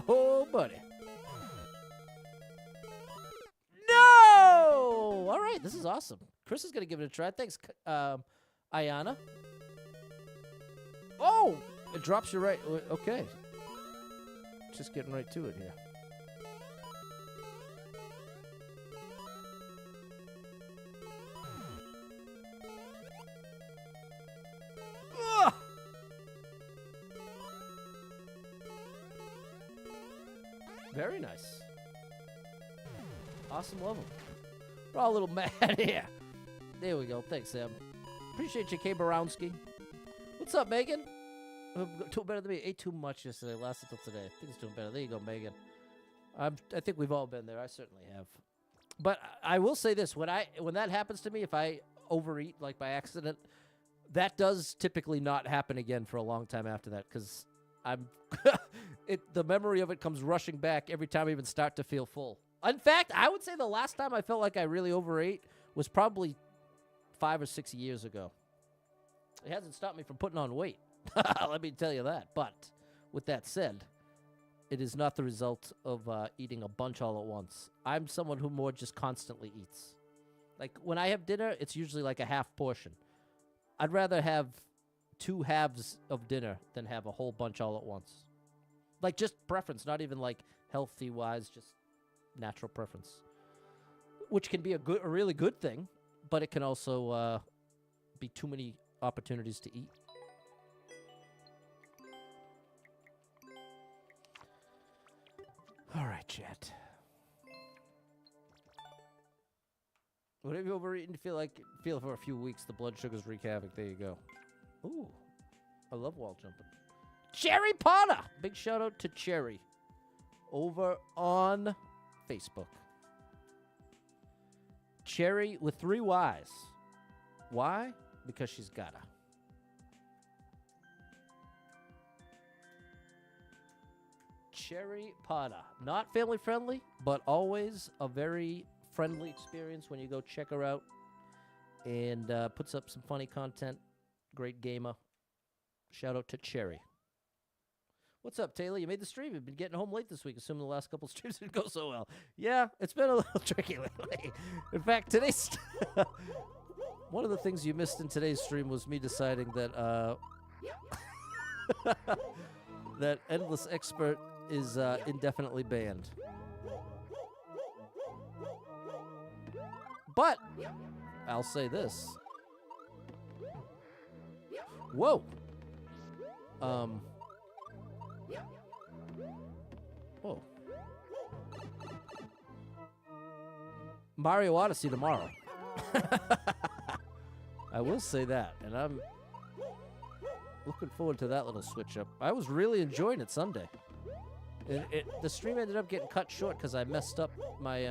Oh, buddy. No! All right, this is awesome. Chris is going to give it a try. Thanks, Ayana. Oh! It drops you right. Okay. Just getting right to it here. Ugh! Very nice. Awesome level. We're all a little mad here. There we go. Thanks, Sam. Appreciate you, K. Borowski. What's up, Megan? Doing better than me. Ate too much yesterday. Lasted till today. I think it's doing better. There you go, Megan. I think we've all been there. I certainly have. But I will say this: when that happens to me, if I overeat like by accident, that does typically not happen again for a long time after that, because I'm the memory of it comes rushing back every time I even start to feel full. In fact, I would say the last time I felt like I really overate was probably 5 or 6 years ago. It hasn't stopped me from putting on weight. Let me tell you that. But with that said, it is not the result of eating a bunch all at once. I'm someone who more just constantly eats. Like when I have dinner, it's usually like a half portion. I'd rather have 2 halves of dinner than have a whole bunch all at once. Like just preference, not even like healthy wise, just natural preference. Which can be a really good thing, but it can also be too many opportunities to eat. All right, chat. Whatever you overeaten, feel for a few weeks, the blood sugars wreak havoc. There you go. Ooh, I love wall jumping. Cherry Potter! Big shout out to Cherry over on Facebook. Cherry with 3 Y's. Why? Because she's gotta. Cherry Potter. Not family friendly, but always a very friendly experience when you go check her out. And puts up some funny content. Great gamer. Shout out to Cherry. What's up, Taylor? You made the stream. You've been getting home late this week, assuming the last couple streams didn't go so well. Yeah, it's been a little tricky lately. In fact, today's... one of the things you missed in today's stream was me deciding that that Endless Expert is indefinitely banned. But I'll say this. Whoa. Whoa. Mario Odyssey tomorrow. I will say that, and I'm looking forward to that little switch up. I was really enjoying it Sunday. The stream ended up getting cut short because I messed up my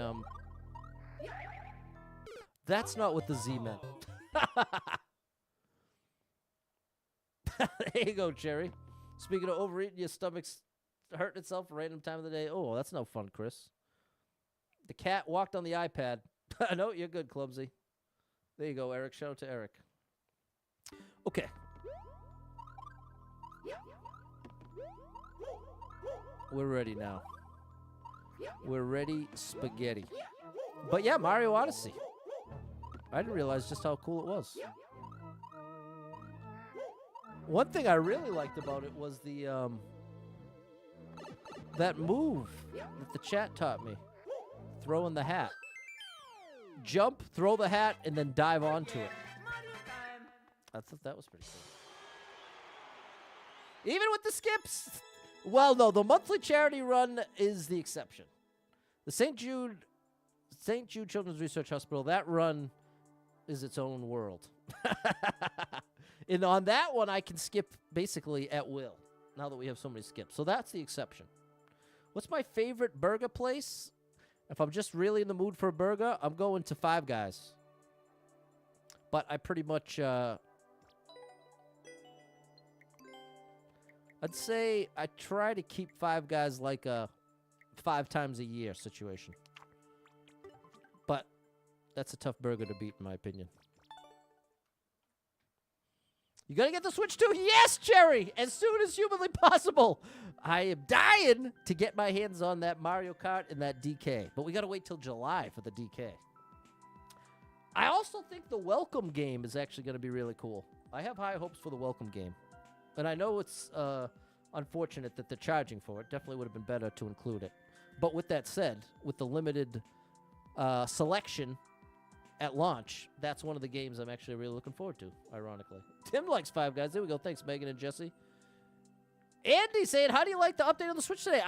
That's not what the Z meant. There you go, Cherry. Speaking of overeating, your stomach's hurting itself at a random time of the day. Oh, that's no fun, Chris. The cat walked on the iPad. No, you're good, Clumsy. There you go, Eric. Shout out to Eric. Okay. We're ready now. We're ready spaghetti. But yeah, Mario Odyssey. I didn't realize just how cool it was. One thing I really liked about it was the that move that the chat taught me. Throwing the hat. Jump, throw the hat, and then dive onto it. I thought that was pretty cool. Even with the skips. Well, no, the monthly charity run is the exception. The St. Jude Children's Research Hospital, that run is its own world. And on that one, I can skip basically at will, now that we have so many skips. So that's the exception. What's my favorite burger place? If I'm just really in the mood for a burger, I'm going to Five Guys. But I pretty much, I'd say I try to keep Five Guys like a 5 times a year situation. But that's a tough burger to beat, in my opinion. You gonna get the Switch too? Yes, Jerry! As soon as humanly possible. I am dying to get my hands on that Mario Kart and that DK. But we gotta wait till July for the DK. I also think the Welcome game is actually gonna be really cool. I have high hopes for the Welcome game. And I know it's unfortunate that they're charging for it. Definitely would have been better to include it. But with that said, with the limited selection at launch, that's one of the games I'm actually really looking forward to, ironically. Tim likes Five Guys. There we go. Thanks, Megan and Jesse. Andy saying, how do you like the update on the Switch today?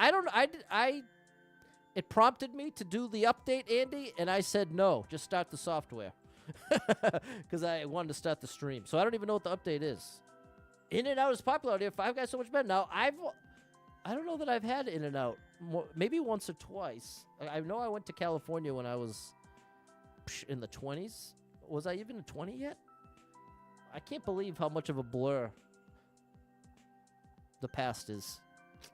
It prompted me to do the update, Andy, and I said no. Just start the software. Because I wanted to start the stream. So I don't even know what the update is. In-N-Out is popular out here. Five Guys so much better. Now, I don't know that I've had In-N-Out. Maybe once or twice. I know I went to California when I was in the 20s. Was I even 20 yet? I can't believe how much of a blur the past is.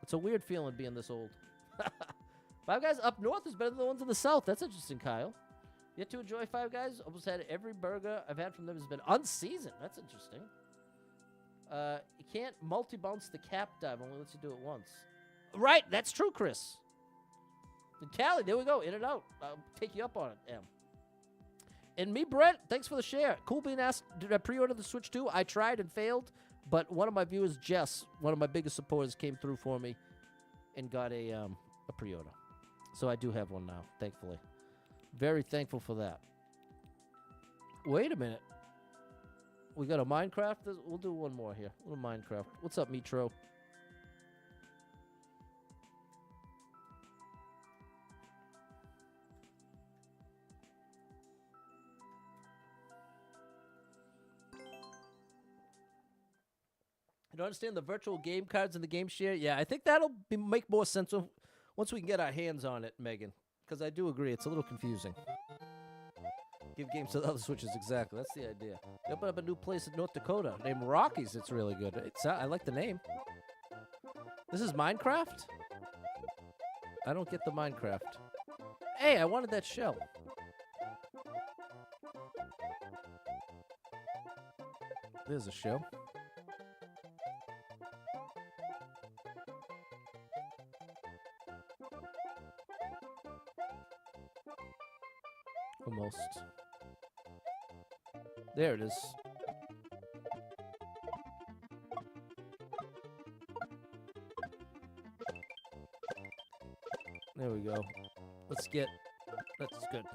It's a weird feeling being this old. Five Guys up north is better than the ones in the south. That's interesting, Kyle. Yet to enjoy Five Guys. Almost had every burger I've had from them has been unseasoned. That's interesting. You can't multi-bounce the cap dive. Only lets you do it once. Right, that's true, Chris. And Callie, there we go. In and out. I'll take you up on it, M. And me, Brent, thanks for the share. Cool being asked, did I pre-order the Switch too? I tried and failed, but one of my viewers, Jess, one of my biggest supporters, came through for me and got a pre-order. So I do have one now, thankfully. Very thankful for that. Wait a minute. We got a Minecraft? We'll do one more here. A little Minecraft. What's up, Metro? You don't understand the virtual game cards and the game share? Yeah, I think that'll make more sense once we can get our hands on it, Megan. Because I do agree, it's a little confusing. Give games to the other Switches, exactly. That's the idea. They opened up a new place in North Dakota named Rockies. It's really good. I like the name. This is Minecraft? I don't get the Minecraft. Hey, I wanted that shell. There's a shell. Almost. There it is. There we go. Let's get... That's good.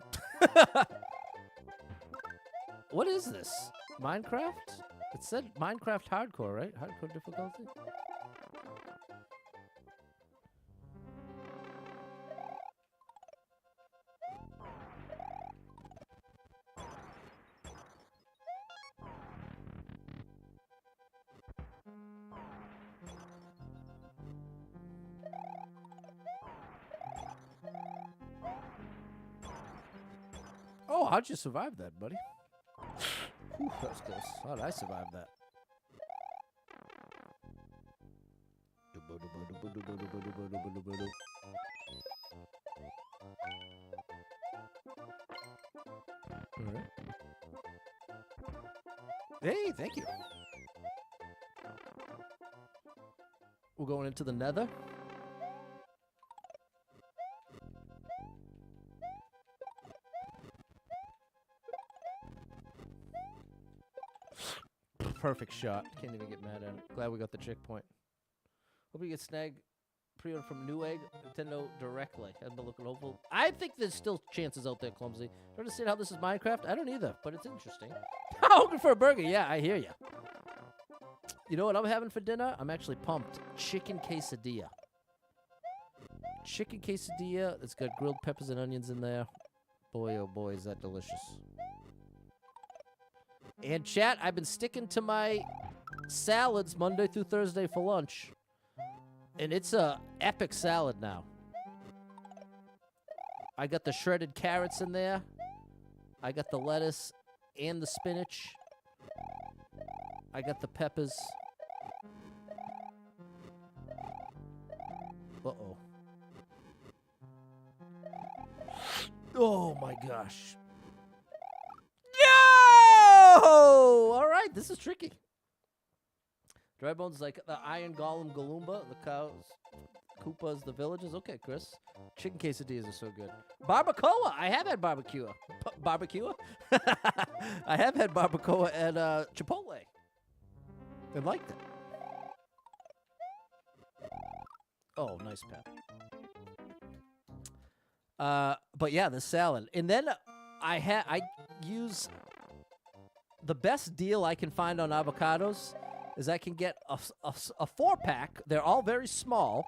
What is this? Minecraft? It said Minecraft Hardcore, right? Hardcore difficulty? Oh, how'd you survive that, buddy? Whew, that was close. How'd I survive that? All right. Hey, thank you. We're going into the nether. Perfect shot. Can't even get mad at it. Glad we got the checkpoint. Hope you get snag pre-order from Newegg Nintendo directly. I've been looking hopeful. I think there's still chances out there, Clumsy. Don't understand how this is Minecraft? I don't either, but it's interesting. Hungry for a burger. Yeah, I hear you. You know what I'm having for dinner? I'm actually pumped. Chicken quesadilla. Chicken quesadilla. It's got grilled peppers and onions in there. Boy, oh boy, is that delicious. And chat, I've been sticking to my salads Monday through Thursday for lunch. And it's a epic salad now. I got the shredded carrots in there. I got the lettuce and the spinach. I got the peppers. Uh-oh. Oh, my gosh. No! All right, this is tricky. Dry bones is like the iron golem Galumba, the cows, Koopas, the villages. Okay, Chris. Chicken quesadillas are so good. Barbacoa. I have had barbecue. Barbecue? I have had barbacoa at Chipotle. I liked it. Oh, nice, Pat. But yeah, the salad. And then I use the best deal I can find on avocados is I can get a 4-pack. They're all very small.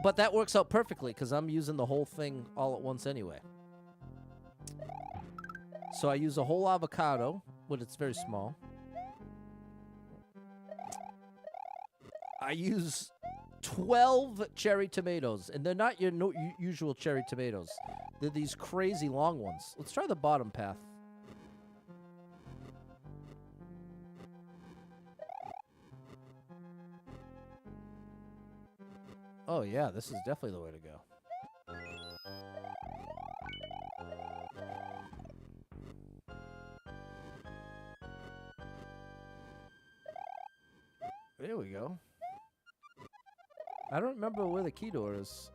But that works out perfectly because I'm using the whole thing all at once anyway. So I use a whole avocado, but it's very small. I use 12 cherry tomatoes, and they're not your usual cherry tomatoes. They're these crazy long ones. Let's try the bottom path. Oh, yeah, this is definitely the way to go. There we go. I don't remember where the key door is.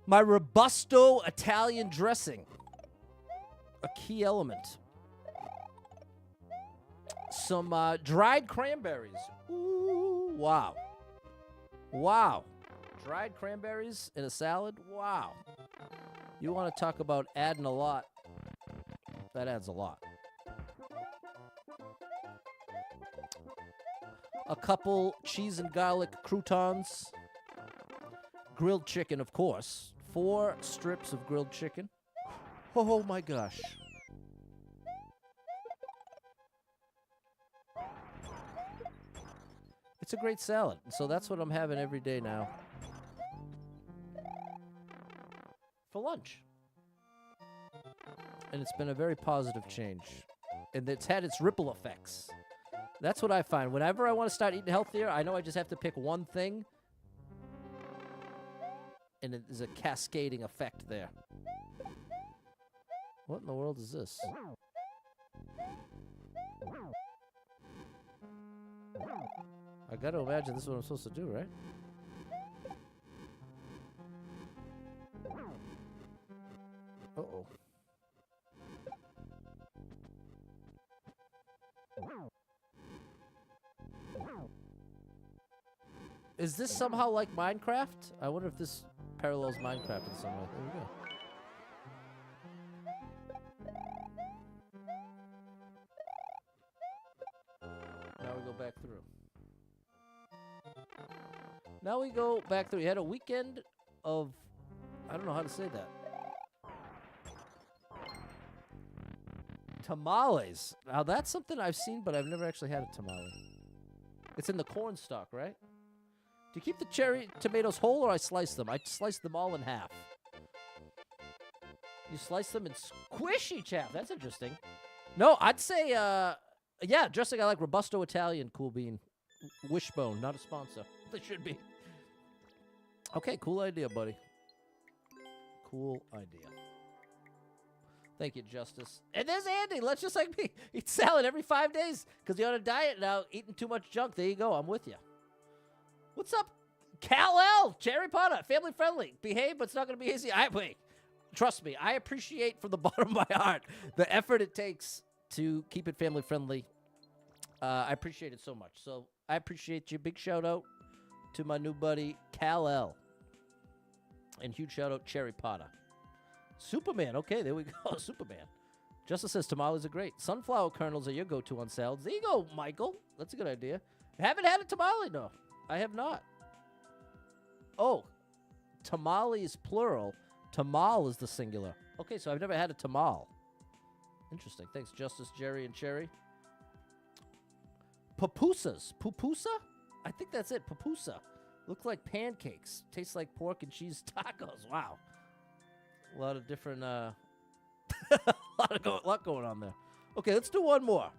My Robusto Italian dressing. A key element. Some dried cranberries. Ooh, wow. Wow. Dried cranberries in a salad? Wow. You want to talk about adding a lot. That adds a lot. A couple cheese and garlic croutons. Grilled chicken, of course. 4 strips of grilled chicken. Oh my gosh. It's a great salad. So that's what I'm having every day now. For lunch. And it's been a very positive change. And it's had its ripple effects. That's what I find. Whenever I want to start eating healthier, I know I just have to pick one thing. And it is a cascading effect there. What in the world is this? I got to imagine this is what I'm supposed to do, right? Uh-oh. Is this somehow like Minecraft? I wonder if this parallels Minecraft in some way. There we go. Now we go back through. Now we go back through. You had a weekend of... I don't know how to say that. Tamales. Now that's something I've seen, but I've never actually had a tamale. It's in the corn stalk, right? Do you keep the cherry tomatoes whole or I slice them? I slice them all in half. You slice them in squishy half. That's interesting. No, I'd say, yeah, dressing I like Robusto Italian, cool bean. Wishbone, not a sponsor. They should be. Okay, cool idea, buddy. Cool idea. Thank you, Justice. And there's Andy. Let's just like me. Eat salad every 5 days because you're on a diet now, eating too much junk. There you go. I'm with you. What's up, Kal-El? Cherry Potter, family friendly. Behave, but it's not going to be easy. Wait, trust me. I appreciate from the bottom of my heart the effort it takes to keep it family friendly. I appreciate it so much. So I appreciate you. Big shout out to my new buddy, Kal-El. And huge shout out, Cherry Potter. Superman. Okay, there we go. Superman. Justice says tamales are great. Sunflower kernels are your go-to on salads. There you go, Michael. That's a good idea. I haven't had a tamale, no. I have not. Oh, tamale is plural. Tamal is the singular. Okay, so I've never had a tamal. Interesting. Thanks, Justice, Jerry, and Cherry. Pupusas. Pupusa? I think that's it. Pupusa. Look like pancakes. Tastes like pork and cheese tacos. Wow. A lot of different, lot going on there. Okay, let's do one more.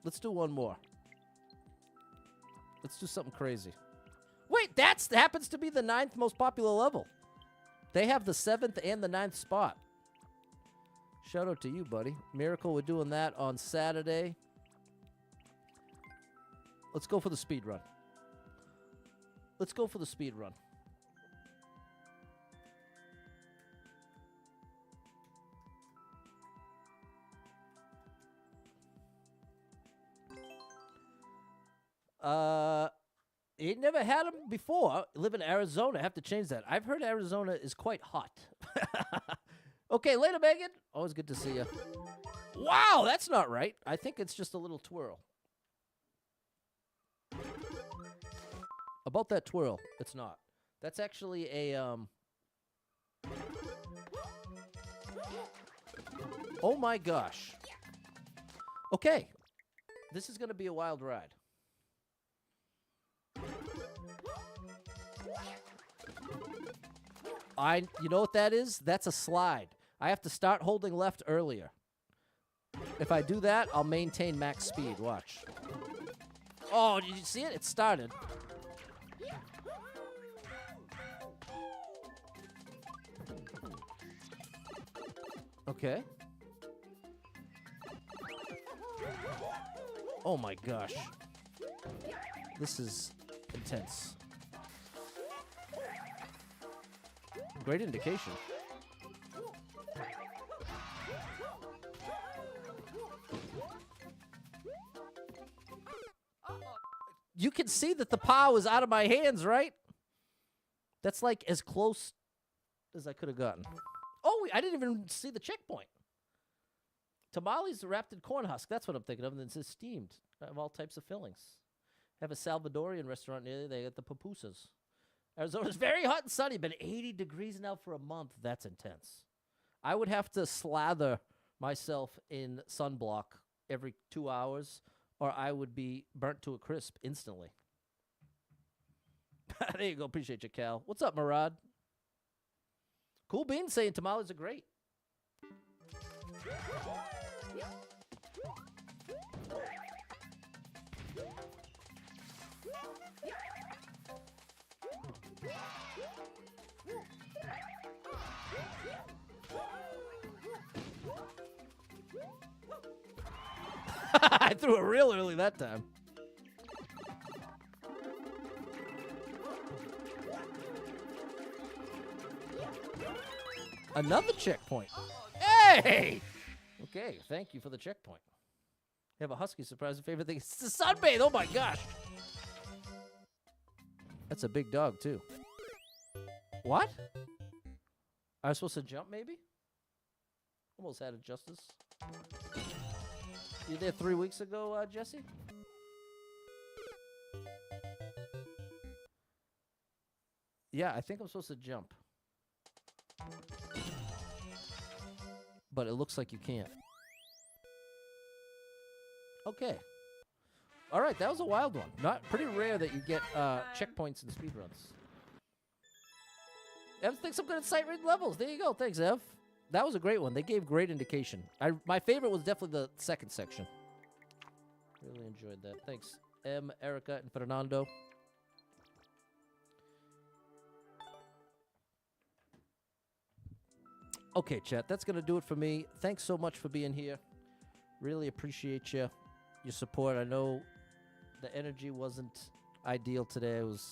Let's do something crazy. Wait, that happens to be the 9th most popular level. They have the 7th and the 9th spot. Shout out to you, buddy. Miracle, we're doing that on Saturday. Let's go for the speed run. You never had them before. Live in Arizona. I have to change that. I've heard Arizona is quite hot. Okay, later, Megan. Always good to see you. Wow, that's not right. I think it's just a little twirl. About that twirl, it's not. That's actually a, oh my gosh. Okay. This is going to be a wild ride. You know what that is? That's a slide. I have to start holding left earlier. If I do that, I'll maintain max speed. Watch. Oh, did you see it? It started. Okay. Oh my gosh. This is intense. Great indication. You can see that the POW is out of my hands, right? That's like as close as I could have gotten. Oh, I didn't even see the checkpoint. Tamales wrapped in corn husk. That's what I'm thinking of. And it says steamed. I have all types of fillings. Have a Salvadorian restaurant near there. They got the pupusas. Arizona's very hot and sunny. Been 80 degrees now for a month. That's intense. I would have to slather myself in sunblock every 2 hours, or I would be burnt to a crisp instantly. There you go. Appreciate you, Cal. What's up, Murad? Cool Beans saying tamales are great. I threw it real early that time. Another checkpoint. Hey! Okay, thank you for the checkpoint. You have a husky surprise and favorite thing. It's the sunbathe. Oh my gosh. That's a big dog too. What? I was supposed to jump maybe? Almost had it, Justice. You there 3 weeks ago, Jesse? Yeah, I think I'm supposed to jump. But it looks like you can't. Okay. All right, that was a wild one. Not pretty rare that you get checkpoints in speedruns. Ev thinks I'm good at sight reading levels. There you go. Thanks, Ev. That was a great one. They gave great indication. My favorite was definitely the second section. Really enjoyed that. Thanks, M, Erica, and Fernando. Okay, chat. That's going to do it for me. Thanks so much for being here. Really appreciate your support. I know the energy wasn't ideal today. It was...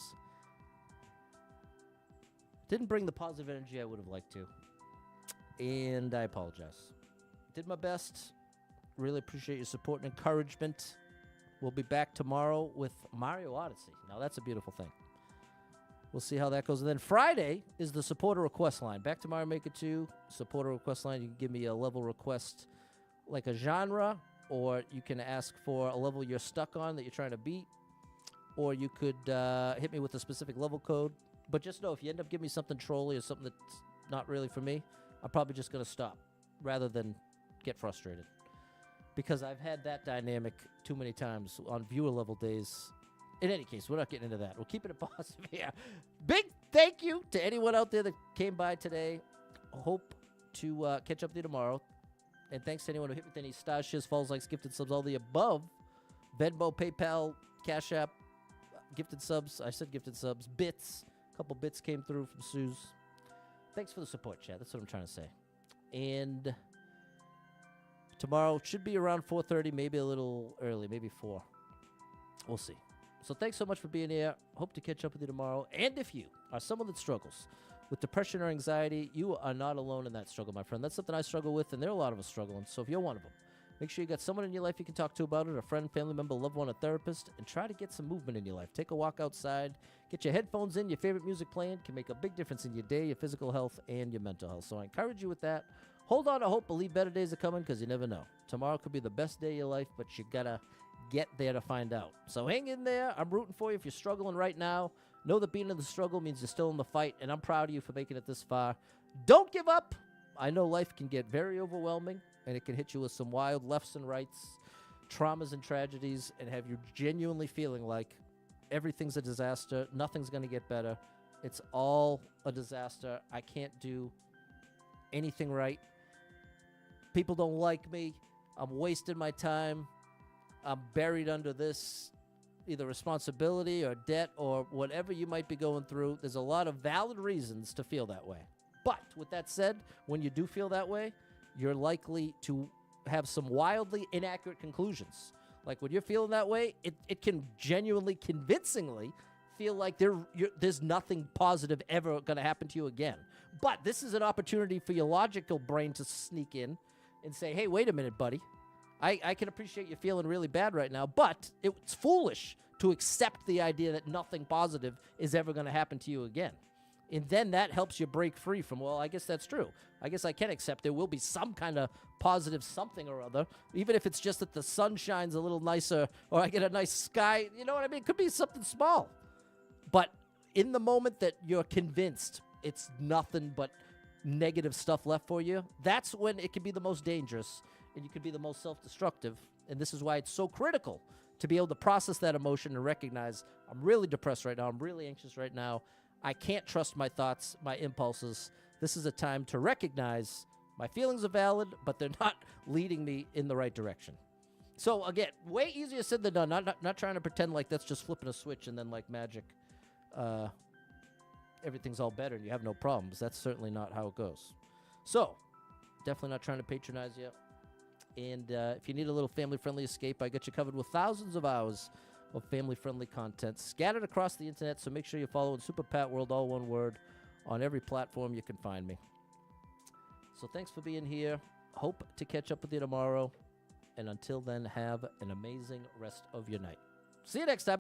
Didn't bring the positive energy I would have liked to. And I apologize. Did my best. Really appreciate your support and encouragement. We'll be back tomorrow with Mario Odyssey. Now, that's a beautiful thing. We'll see how that goes. And then Friday is the supporter request line. Back to Mario Maker 2, supporter request line. You can give me a level request, like a genre, or you can ask for a level you're stuck on that you're trying to beat, or you could hit me with a specific level code. But just know, if you end up giving me something trolly or something that's not really for me, I'm probably just going to stop rather than get frustrated. Because I've had that dynamic too many times on viewer level days. In any case, we're not getting into that. We're keeping it positive here. Big thank you to anyone out there that came by today. Hope to catch up with you tomorrow. And thanks to anyone who hit with any stars, shares, falls, likes, gifted subs, all the above. Venmo, PayPal, Cash App, gifted subs. I said gifted subs. Bits. A couple bits came through from Suze. Thanks for the support, chat. That's what I'm trying to say. And tomorrow should be around 4:30, maybe a little early, maybe 4. We'll see. So thanks so much for being here. Hope to catch up with you tomorrow. And if you are someone that struggles with depression or anxiety, you are not alone in that struggle, my friend. That's something I struggle with, and there are a lot of us struggling. So if you're one of them, make sure you got someone in your life you can talk to about it, a friend, family member, loved one, a therapist, and try to get some movement in your life. Take a walk outside. Get your headphones in, your favorite music playing. Can make a big difference in your day, your physical health, and your mental health. So I encourage you with that. Hold on to hope. Believe better days are coming because you never know. Tomorrow could be the best day of your life, but you got to get there to find out. So hang in there. I'm rooting for you. If you're struggling right now, know that being in the struggle means you're still in the fight, and I'm proud of you for making it this far. Don't give up. I know life can get very overwhelming, and it can hit you with some wild lefts and rights, traumas and tragedies, and have you genuinely feeling like everything's a disaster, nothing's going to get better. It's all a disaster. I can't do anything right. People don't like me. I'm wasting my time. I'm buried under this either responsibility or debt or whatever you might be going through. There's a lot of valid reasons to feel that way. But with that said, when you do feel that way, you're likely to have some wildly inaccurate conclusions. Like when you're feeling that way, it can genuinely, convincingly feel like there's nothing positive ever going to happen to you again. But this is an opportunity for your logical brain to sneak in and say, hey, wait a minute, buddy. I can appreciate you feeling really bad right now, but it's foolish to accept the idea that nothing positive is ever going to happen to you again. And then that helps you break free from, well, I guess that's true. I guess I can accept there will be some kind of positive something or other, even if it's just that the sun shines a little nicer or I get a nice sky. You know what I mean? It could be something small. But in the moment that you're convinced it's nothing but negative stuff left for you, that's when it can be the most dangerous and you can be the most self-destructive. And this is why it's so critical to be able to process that emotion and recognize, I'm really depressed right now. I'm really anxious right now. I can't trust my thoughts, my impulses. This is a time to recognize my feelings are valid, but they're not leading me in the right direction. So again, way easier said than done. Not trying to pretend like that's just flipping a switch and then like magic, everything's all better and you have no problems. That's certainly not how it goes. So definitely not trying to patronize you. And if you need a little family-friendly escape, I got you covered with thousands of hours of family-friendly content scattered across the internet, so make sure you're following Super Pat World, all one word, on every platform you can find me. So thanks for being here. Hope to catch up with you tomorrow. And until then, have an amazing rest of your night. See you next time.